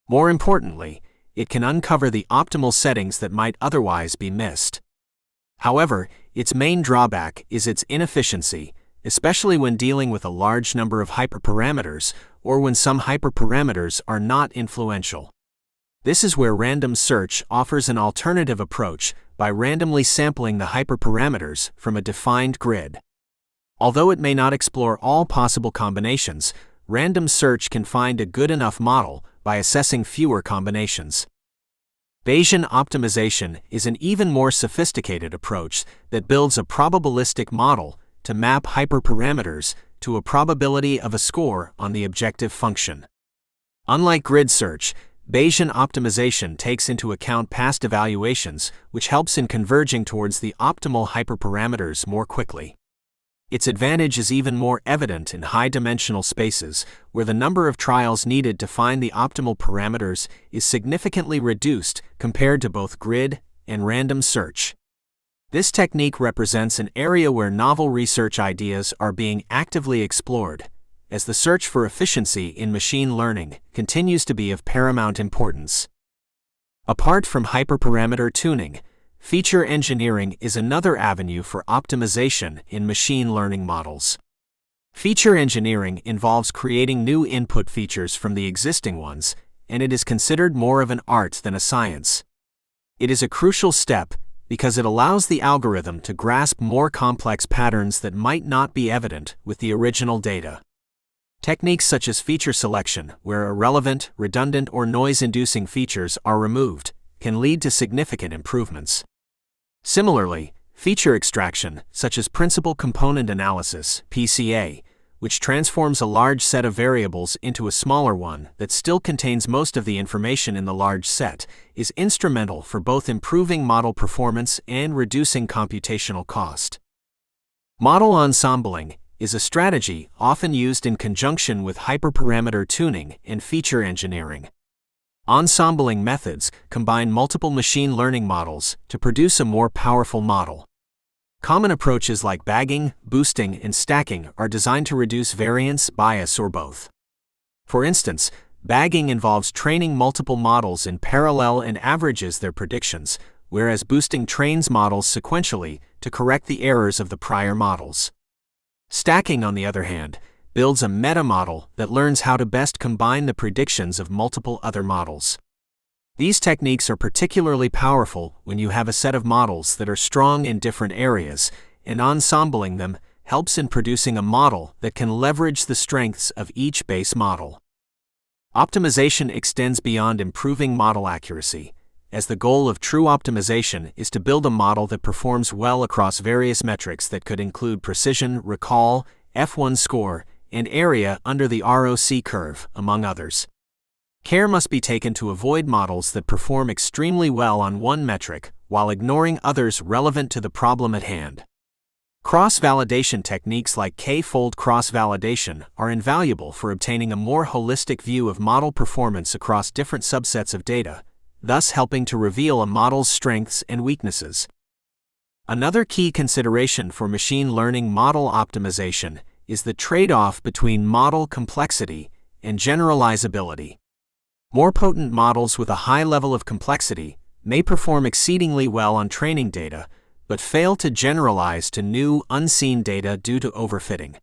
More importantly, it can uncover the optimal settings that might otherwise be missed. However, its main drawback is its inefficiency, especially when dealing with a large number of hyperparameters or when some hyperparameters are not influential. This is where random search offers an alternative approach by randomly sampling the hyperparameters from a defined grid. Although it may not explore all possible combinations, random search can find a good enough model by assessing fewer combinations. Bayesian optimization is an even more sophisticated approach that builds a probabilistic model to map hyperparameters to a probability of a score on the objective function. Unlike grid search, Bayesian optimization takes into account past evaluations, which helps in converging towards the optimal hyperparameters more quickly. Its advantage is even more evident in high-dimensional spaces, where the number of trials needed to find the optimal parameters is significantly reduced compared to both grid and random search. This technique represents an area where novel research ideas are being actively explored, as the search for efficiency in machine learning continues to be of paramount importance. Apart from hyperparameter tuning, feature engineering is another avenue for optimization in machine learning models. Feature engineering involves creating new input features from the existing ones, and it is considered more of an art than a science. It is a crucial step because it allows the algorithm to grasp more complex patterns that might not be evident with the original data. Techniques such as feature selection, where irrelevant, redundant, or noise-inducing features are removed, can lead to significant improvements. Similarly, feature extraction, such as principal component analysis (PCA), which transforms a large set of variables into a smaller one that still contains most of the information in the large set, is instrumental for both improving model performance and reducing computational cost. Model ensembling is a strategy often used in conjunction with hyperparameter tuning and feature engineering. Ensembling methods combine multiple machine learning models to produce a more powerful model. Common approaches like bagging, boosting, and stacking are designed to reduce variance, bias, or both. For instance, bagging involves training multiple models in parallel and averages their predictions, whereas boosting trains models sequentially to correct the errors of the prior models. Stacking, on the other hand, builds a meta-model that learns how to best combine the predictions of multiple other models. These techniques are particularly powerful when you have a set of models that are strong in different areas, and ensembling them helps in producing a model that can leverage the strengths of each base model. Optimization extends beyond improving model accuracy, as the goal of true optimization is to build a model that performs well across various metrics that could include precision, recall, F1 score, and area under the ROC curve, among others. Care must be taken to avoid models that perform extremely well on one metric while ignoring others relevant to the problem at hand. Cross-validation techniques like k-fold cross-validation are invaluable for obtaining a more holistic view of model performance across different subsets of data, thus helping to reveal a model's strengths and weaknesses. Another key consideration for machine learning model optimization is the trade-off between model complexity and generalizability. More potent models with a high level of complexity may perform exceedingly well on training data, but fail to generalize to new, unseen data due to overfitting.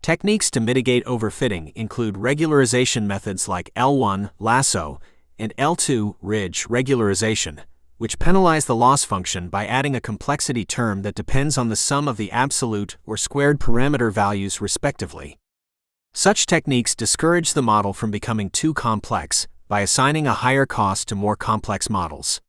Techniques to mitigate overfitting include regularization methods like L1 lasso and L2 ridge regularization, which penalize the loss function by adding a complexity term that depends on the sum of the absolute or squared parameter values respectively. Such techniques discourage the model from becoming too complex by assigning a higher cost to more complex models.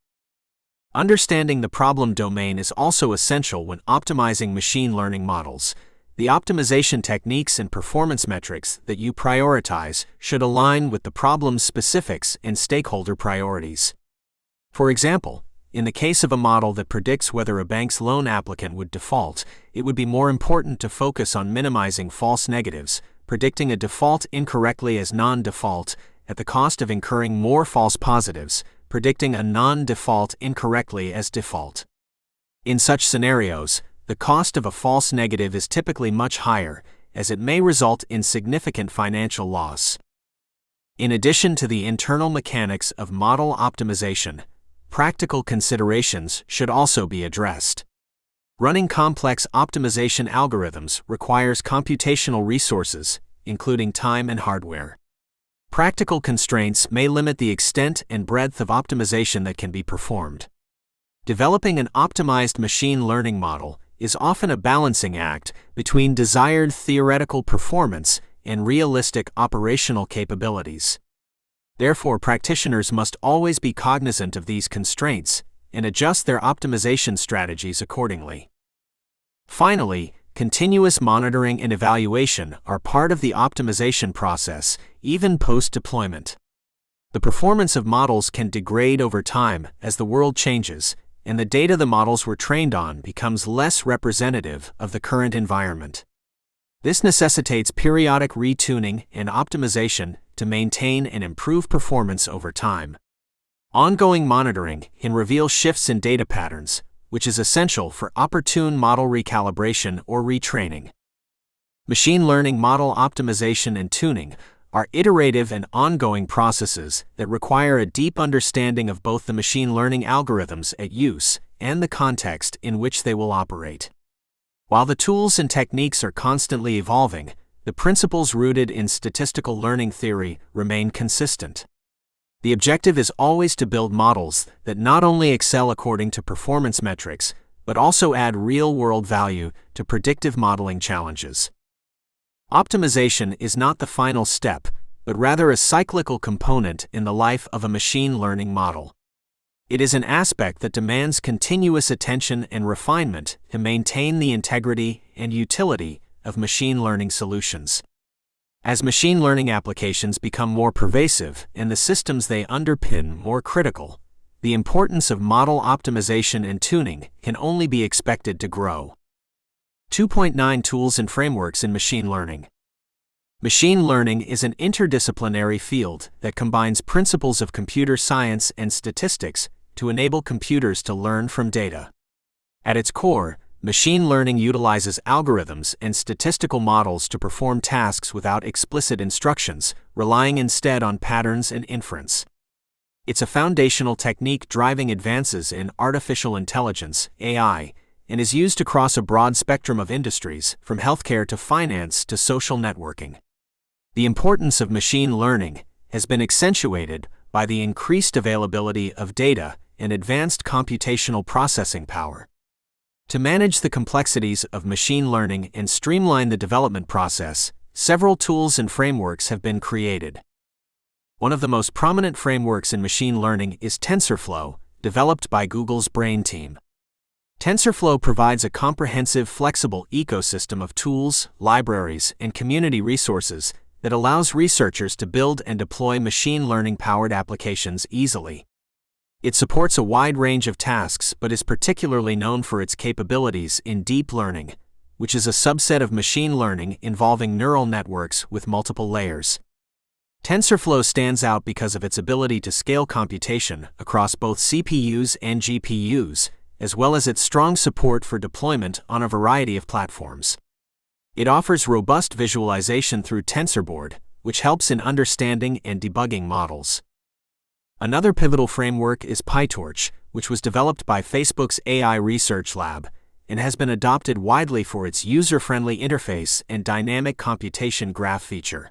Understanding the problem domain is also essential when optimizing machine learning models. The optimization techniques and performance metrics that you prioritize should align with the problem's specifics and stakeholder priorities. For example, in the case of a model that predicts whether a bank's loan applicant would default, it would be more important to focus on minimizing false negatives, predicting a default incorrectly as non-default, at the cost of incurring more false positives, predicting a non-default incorrectly as default. In such scenarios, the cost of a false negative is typically much higher, as it may result in significant financial loss. In addition to the internal mechanics of model optimization, practical considerations should also be addressed. Running complex optimization algorithms requires computational resources, including time and hardware. Practical constraints may limit the extent and breadth of optimization that can be performed. Developing an optimized machine learning model is often a balancing act between desired theoretical performance and realistic operational capabilities. Therefore, practitioners must always be cognizant of these constraints and adjust their optimization strategies accordingly. Finally, continuous monitoring and evaluation are part of the optimization process, even post-deployment. The performance of models can degrade over time as the world changes, and the data the models were trained on becomes less representative of the current environment. This necessitates periodic retuning and optimization to maintain and improve performance over time. Ongoing monitoring can reveal shifts in data patterns, which is essential for opportune model recalibration or retraining. Machine learning model optimization and tuning are iterative and ongoing processes that require a deep understanding of both the machine learning algorithms at use and the context in which they will operate. While the tools and techniques are constantly evolving, the principles rooted in statistical learning theory remain consistent. The objective is always to build models that not only excel according to performance metrics, but also add real-world value to predictive modeling challenges. Optimization is not the final step, but rather a cyclical component in the life of a machine learning model. It is an aspect that demands continuous attention and refinement to maintain the integrity and utility of machine learning solutions. As machine learning applications become more pervasive and the systems they underpin more critical, the importance of model optimization and tuning can only be expected to grow. 2.9 Tools and Frameworks in Machine Learning. Machine learning is an interdisciplinary field that combines principles of computer science and statistics to enable computers to learn from data. At its core, machine learning utilizes algorithms and statistical models to perform tasks without explicit instructions, relying instead on patterns and inference. It's a foundational technique driving advances in artificial intelligence, AI, and is used across a broad spectrum of industries, from healthcare to finance to social networking. The importance of machine learning has been accentuated by the increased availability of data and advanced computational processing power. To manage the complexities of machine learning and streamline the development process, several tools and frameworks have been created. One of the most prominent frameworks in machine learning is TensorFlow, developed by Google's Brain team. TensorFlow provides a comprehensive, flexible ecosystem of tools, libraries, and community resources that allows researchers to build and deploy machine learning-powered applications easily. It supports a wide range of tasks but is particularly known for its capabilities in deep learning, which is a subset of machine learning involving neural networks with multiple layers. TensorFlow stands out because of its ability to scale computation across both CPUs and GPUs, as well as its strong support for deployment on a variety of platforms. It offers robust visualization through TensorBoard, which helps in understanding and debugging models. Another pivotal framework is PyTorch, which was developed by Facebook's AI Research Lab and has been adopted widely for its user-friendly interface and dynamic computation graph feature.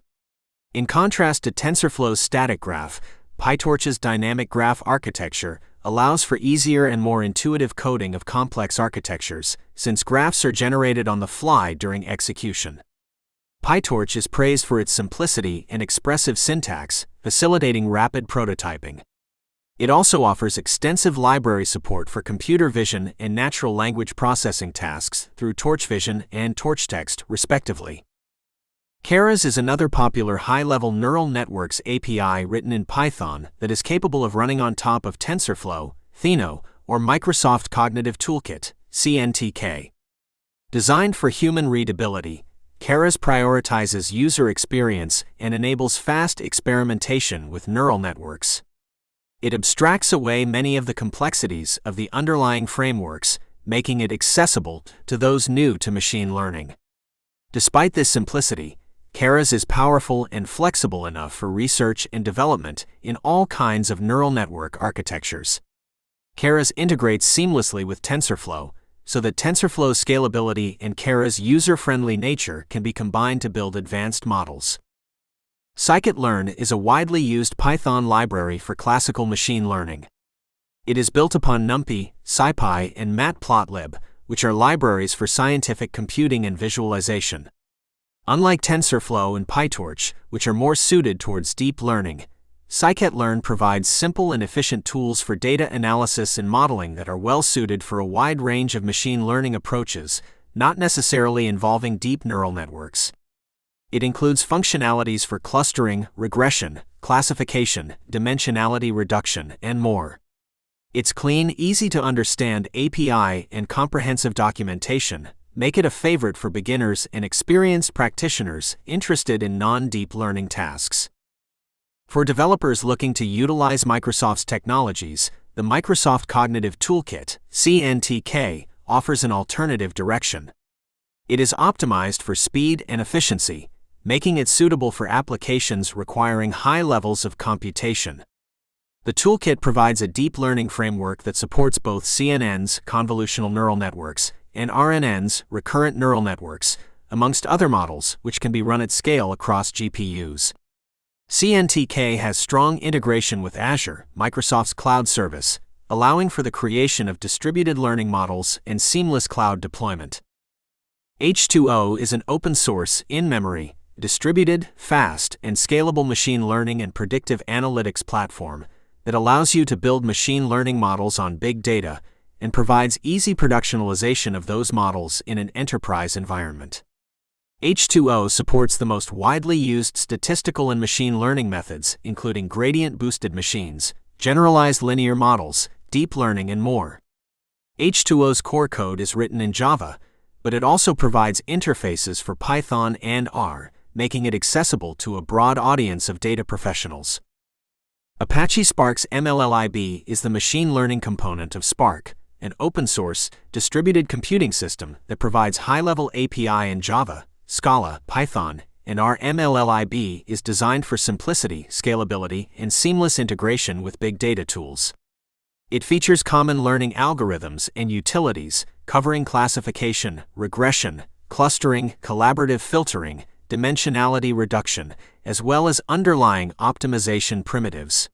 In contrast to TensorFlow's static graph, PyTorch's dynamic graph architecture allows for easier and more intuitive coding of complex architectures, since graphs are generated on the fly during execution. PyTorch is praised for its simplicity and expressive syntax, facilitating rapid prototyping. It also offers extensive library support for computer vision and natural language processing tasks through TorchVision and TorchText, respectively. Keras is another popular high-level neural networks API written in Python that is capable of running on top of TensorFlow, Theno, or Microsoft Cognitive Toolkit, CNTK. Designed for human readability, Keras prioritizes user experience and enables fast experimentation with neural networks. It abstracts away many of the complexities of the underlying frameworks, making it accessible to those new to machine learning. Despite this simplicity, Keras is powerful and flexible enough for research and development in all kinds of neural network architectures. Keras integrates seamlessly with TensorFlow, so that TensorFlow's scalability and Keras' user-friendly nature can be combined to build advanced models. Scikit-learn is a widely used Python library for classical machine learning. It is built upon NumPy, SciPy, and Matplotlib, which are libraries for scientific computing and visualization. Unlike TensorFlow and PyTorch, which are more suited towards deep learning, Scikit-learn provides simple and efficient tools for data analysis and modeling that are well suited for a wide range of machine learning approaches, not necessarily involving deep neural networks. It includes functionalities for clustering, regression, classification, dimensionality reduction, and more. Its clean, easy-to-understand API and comprehensive documentation make it a favorite for beginners and experienced practitioners interested in non-deep learning tasks. For developers looking to utilize Microsoft's technologies, the Microsoft Cognitive Toolkit, CNTK, offers an alternative direction. It is optimized for speed and efficiency, making it suitable for applications requiring high levels of computation. The toolkit provides a deep learning framework that supports both CNNs, convolutional neural networks, and RNNs, recurrent neural networks, amongst other models which can be run at scale across GPUs. CNTK has strong integration with Azure, Microsoft's cloud service, allowing for the creation of distributed learning models and seamless cloud deployment. H2O is an open-source, in-memory, distributed, fast, and scalable machine learning and predictive analytics platform that allows you to build machine learning models on big data and provides easy productionalization of those models in an enterprise environment. H2O supports the most widely used statistical and machine learning methods, including gradient-boosted machines, generalized linear models, deep learning, and more. H2O's core code is written in Java, but it also provides interfaces for Python and R, making it accessible to a broad audience of data professionals. Apache Spark's MLLIB is the machine learning component of Spark, an open-source, distributed computing system that provides high-level API in Java, Scala, Python, and our MLLIB is designed for simplicity, scalability, and seamless integration with big data tools. It features common learning algorithms and utilities, covering classification, regression, clustering, collaborative filtering, dimensionality reduction, as well as underlying optimization primitives.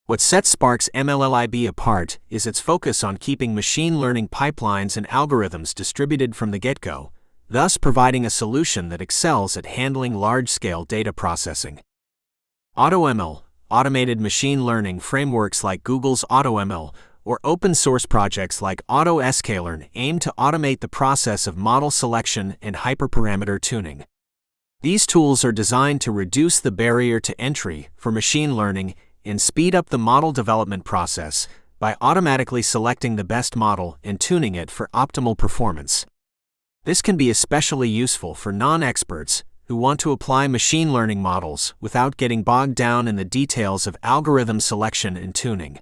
What sets Spark's MLLIB apart is its focus on keeping machine learning pipelines and algorithms distributed from the get-go, thus providing a solution that excels at handling large-scale data processing. AutoML, automated machine learning frameworks like Google's AutoML, or open-source projects like AutoScaler aim to automate the process of model selection and hyperparameter tuning. These tools are designed to reduce the barrier to entry for machine learning and speed up the model development process by automatically selecting the best model and tuning it for optimal performance. This can be especially useful for non-experts who want to apply machine learning models without getting bogged down in the details of algorithm selection and tuning.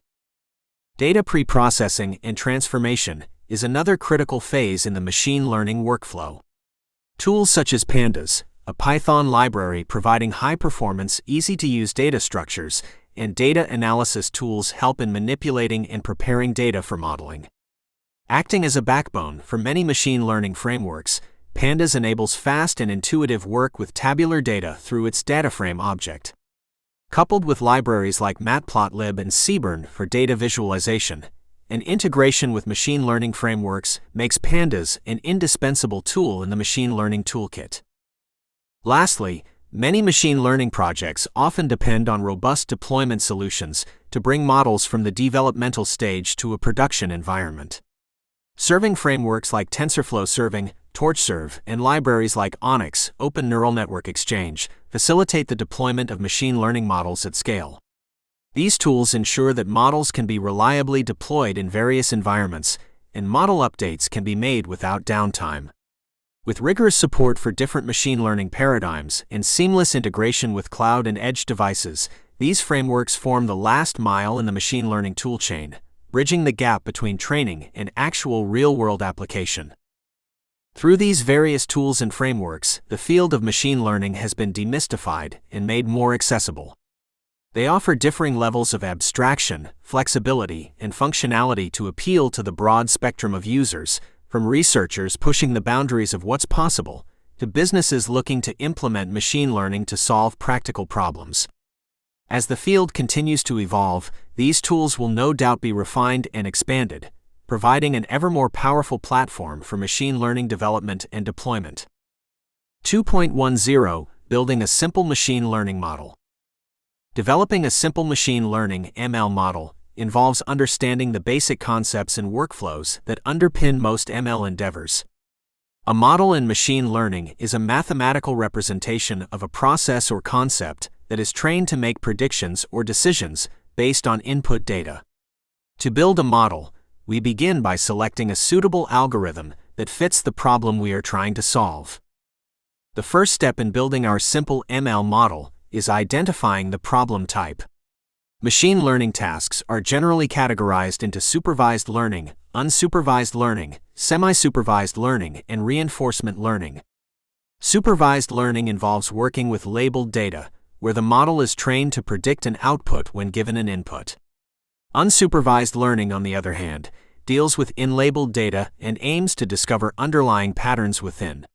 Data preprocessing and transformation is another critical phase in the machine learning workflow. Tools such as Pandas, a Python library providing high-performance, easy-to-use data structures, and data analysis tools help in manipulating and preparing data for modeling. Acting as a backbone for many machine learning frameworks, Pandas enables fast and intuitive work with tabular data through its dataframe object. Coupled with libraries like Matplotlib and Seaborn for data visualization, an integration with machine learning frameworks makes Pandas an indispensable tool in the machine learning toolkit. Lastly, many machine learning projects often depend on robust deployment solutions to bring models from the developmental stage to a production environment. Serving frameworks like TensorFlow Serving, TorchServe, and libraries like ONNX, Open Neural Network Exchange, facilitate the deployment of machine learning models at scale. These tools ensure that models can be reliably deployed in various environments, and model updates can be made without downtime. With rigorous support for different machine learning paradigms and seamless integration with cloud and edge devices, these frameworks form the last mile in the machine learning toolchain, bridging the gap between training and actual real-world application. Through these various tools and frameworks, the field of machine learning has been demystified and made more accessible. They offer differing levels of abstraction, flexibility, and functionality to appeal to the broad spectrum of users, from researchers pushing the boundaries of what's possible, to businesses looking to implement machine learning to solve practical problems. As the field continues to evolve, these tools will no doubt be refined and expanded, providing an ever more powerful platform for machine learning development and deployment. 2.10 Building a simple machine learning model. Developing a simple machine learning (ML) model involves understanding the basic concepts and workflows that underpin most ML endeavors. A model in machine learning is a mathematical representation of a process or concept that is trained to make predictions or decisions based on input data. To build a model, we begin by selecting a suitable algorithm that fits the problem we are trying to solve. The first step in building our simple ML model is identifying the problem type. Machine learning tasks are generally categorized into supervised learning, unsupervised learning, semi-supervised learning, and reinforcement learning. Supervised learning involves working with labeled data, where the model is trained to predict an output when given an input. Unsupervised learning, on the other hand, deals with unlabeled data and aims to discover underlying patterns within.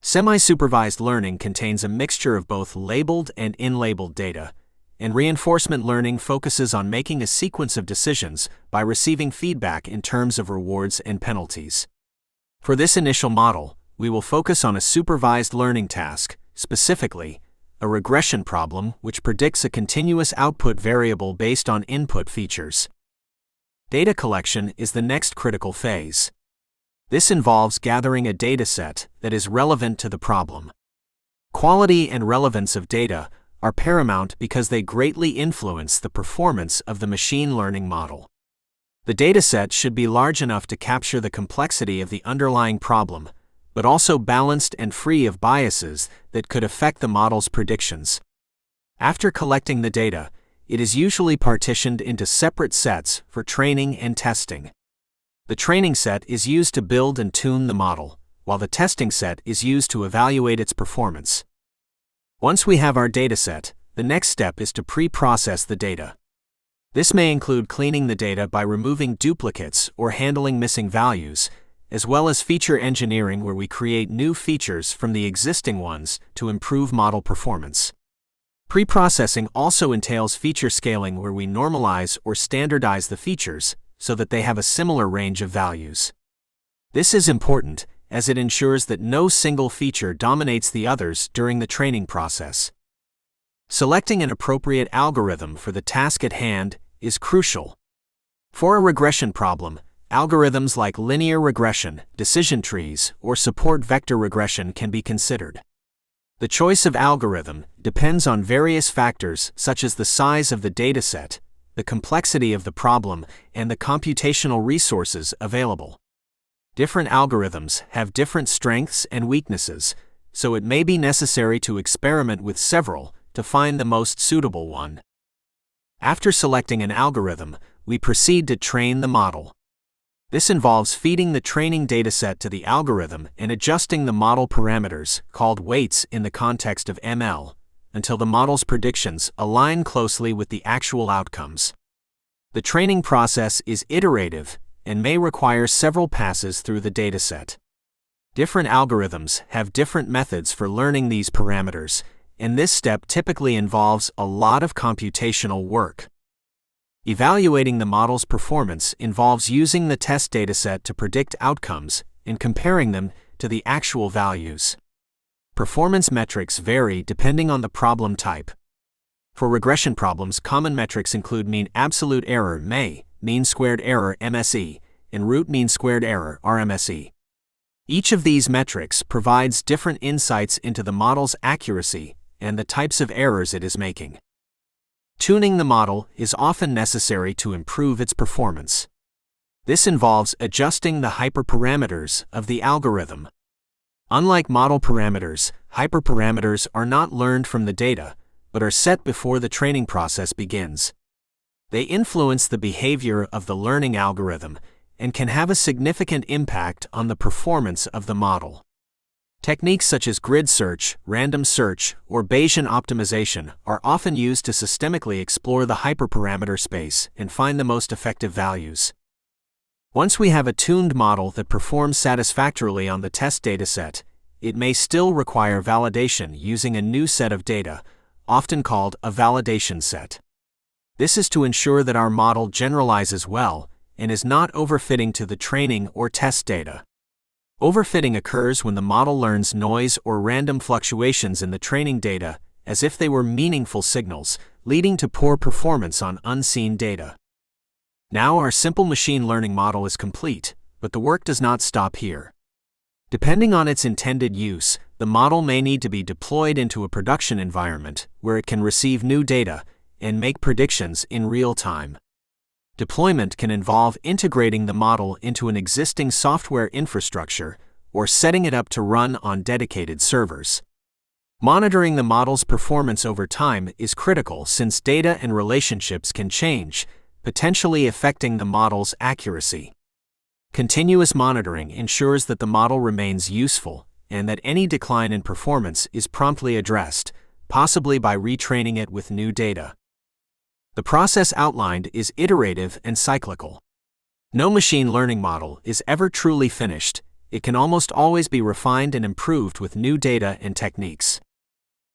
Semi-supervised learning contains a mixture of both labeled and unlabeled data, and reinforcement learning focuses on making a sequence of decisions by receiving feedback in terms of rewards and penalties. For this initial model, we will focus on a supervised learning task, specifically, a regression problem which predicts a continuous output variable based on input features. Data collection is the next critical phase. This involves gathering a dataset that is relevant to the problem. Quality and relevance of data are paramount because they greatly influence the performance of the machine learning model. The dataset should be large enough to capture the complexity of the underlying problem, but also balanced and free of biases that could affect the model's predictions. After collecting the data, it is usually partitioned into separate sets for training and testing. The training set is used to build and tune the model, while the testing set is used to evaluate its performance. Once we have our dataset, the next step is to pre-process the data. This may include cleaning the data by removing duplicates or handling missing values, as well as feature engineering where we create new features from the existing ones to improve model performance. Preprocessing also entails feature scaling where we normalize or standardize the features so that they have a similar range of values. This is important as it ensures that no single feature dominates the others during the training process. Selecting an appropriate algorithm for the task at hand is crucial. For a regression problem, algorithms like linear regression, decision trees, or support vector regression can be considered. The choice of algorithm depends on various factors such as the size of the dataset, the complexity of the problem, and the computational resources available. Different algorithms have different strengths and weaknesses, so it may be necessary to experiment with several to find the most suitable one. After selecting an algorithm, we proceed to train the model. This involves feeding the training dataset to the algorithm and adjusting the model parameters, called weights in the context of ML, until the model's predictions align closely with the actual outcomes. The training process is iterative and may require several passes through the dataset. Different algorithms have different methods for learning these parameters, and this step typically involves a lot of computational work. Evaluating the model's performance involves using the test dataset to predict outcomes and comparing them to the actual values. Performance metrics vary depending on the problem type. For regression problems, common metrics include mean absolute error (MA), mean squared error (MSE), and root mean squared error (RMSE). Each of these metrics provides different insights into the model's accuracy and the types of errors it is making. Tuning the model is often necessary to improve its performance. This involves adjusting the hyperparameters of the algorithm. Unlike model parameters, hyperparameters are not learned from the data, but are set before the training process begins. They influence the behavior of the learning algorithm and can have a significant impact on the performance of the model. Techniques such as grid search, random search, or Bayesian optimization are often used to systemically explore the hyperparameter space and find the most effective values. Once we have a tuned model that performs satisfactorily on the test dataset, it may still require validation using a new set of data, often called a validation set. This is to ensure that our model generalizes well and is not overfitting to the training or test data. Overfitting occurs when the model learns noise or random fluctuations in the training data as if they were meaningful signals, leading to poor performance on unseen data. Now our simple machine learning model is complete, but the work does not stop here. Depending on its intended use, the model may need to be deployed into a production environment where it can receive new data and make predictions in real time. Deployment can involve integrating the model into an existing software infrastructure or setting it up to run on dedicated servers. Monitoring the model's performance over time is critical since data and relationships can change, potentially affecting the model's accuracy. Continuous monitoring ensures that the model remains useful and that any decline in performance is promptly addressed, possibly by retraining it with new data. The process outlined is iterative and cyclical. No machine learning model is ever truly finished. It can almost always be refined and improved with new data and techniques.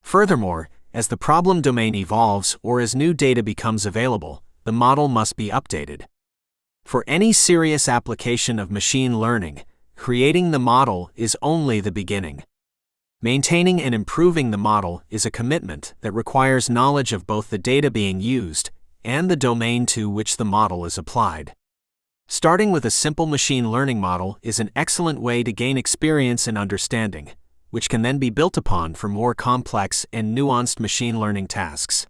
Furthermore, as the problem domain evolves or as new data becomes available, the model must be updated. For any serious application of machine learning, creating the model is only the beginning. Maintaining and improving the model is a commitment that requires knowledge of both the data being used and the domain to which the model is applied. Starting with a simple machine learning model is an excellent way to gain experience and understanding, which can then be built upon for more complex and nuanced machine learning tasks.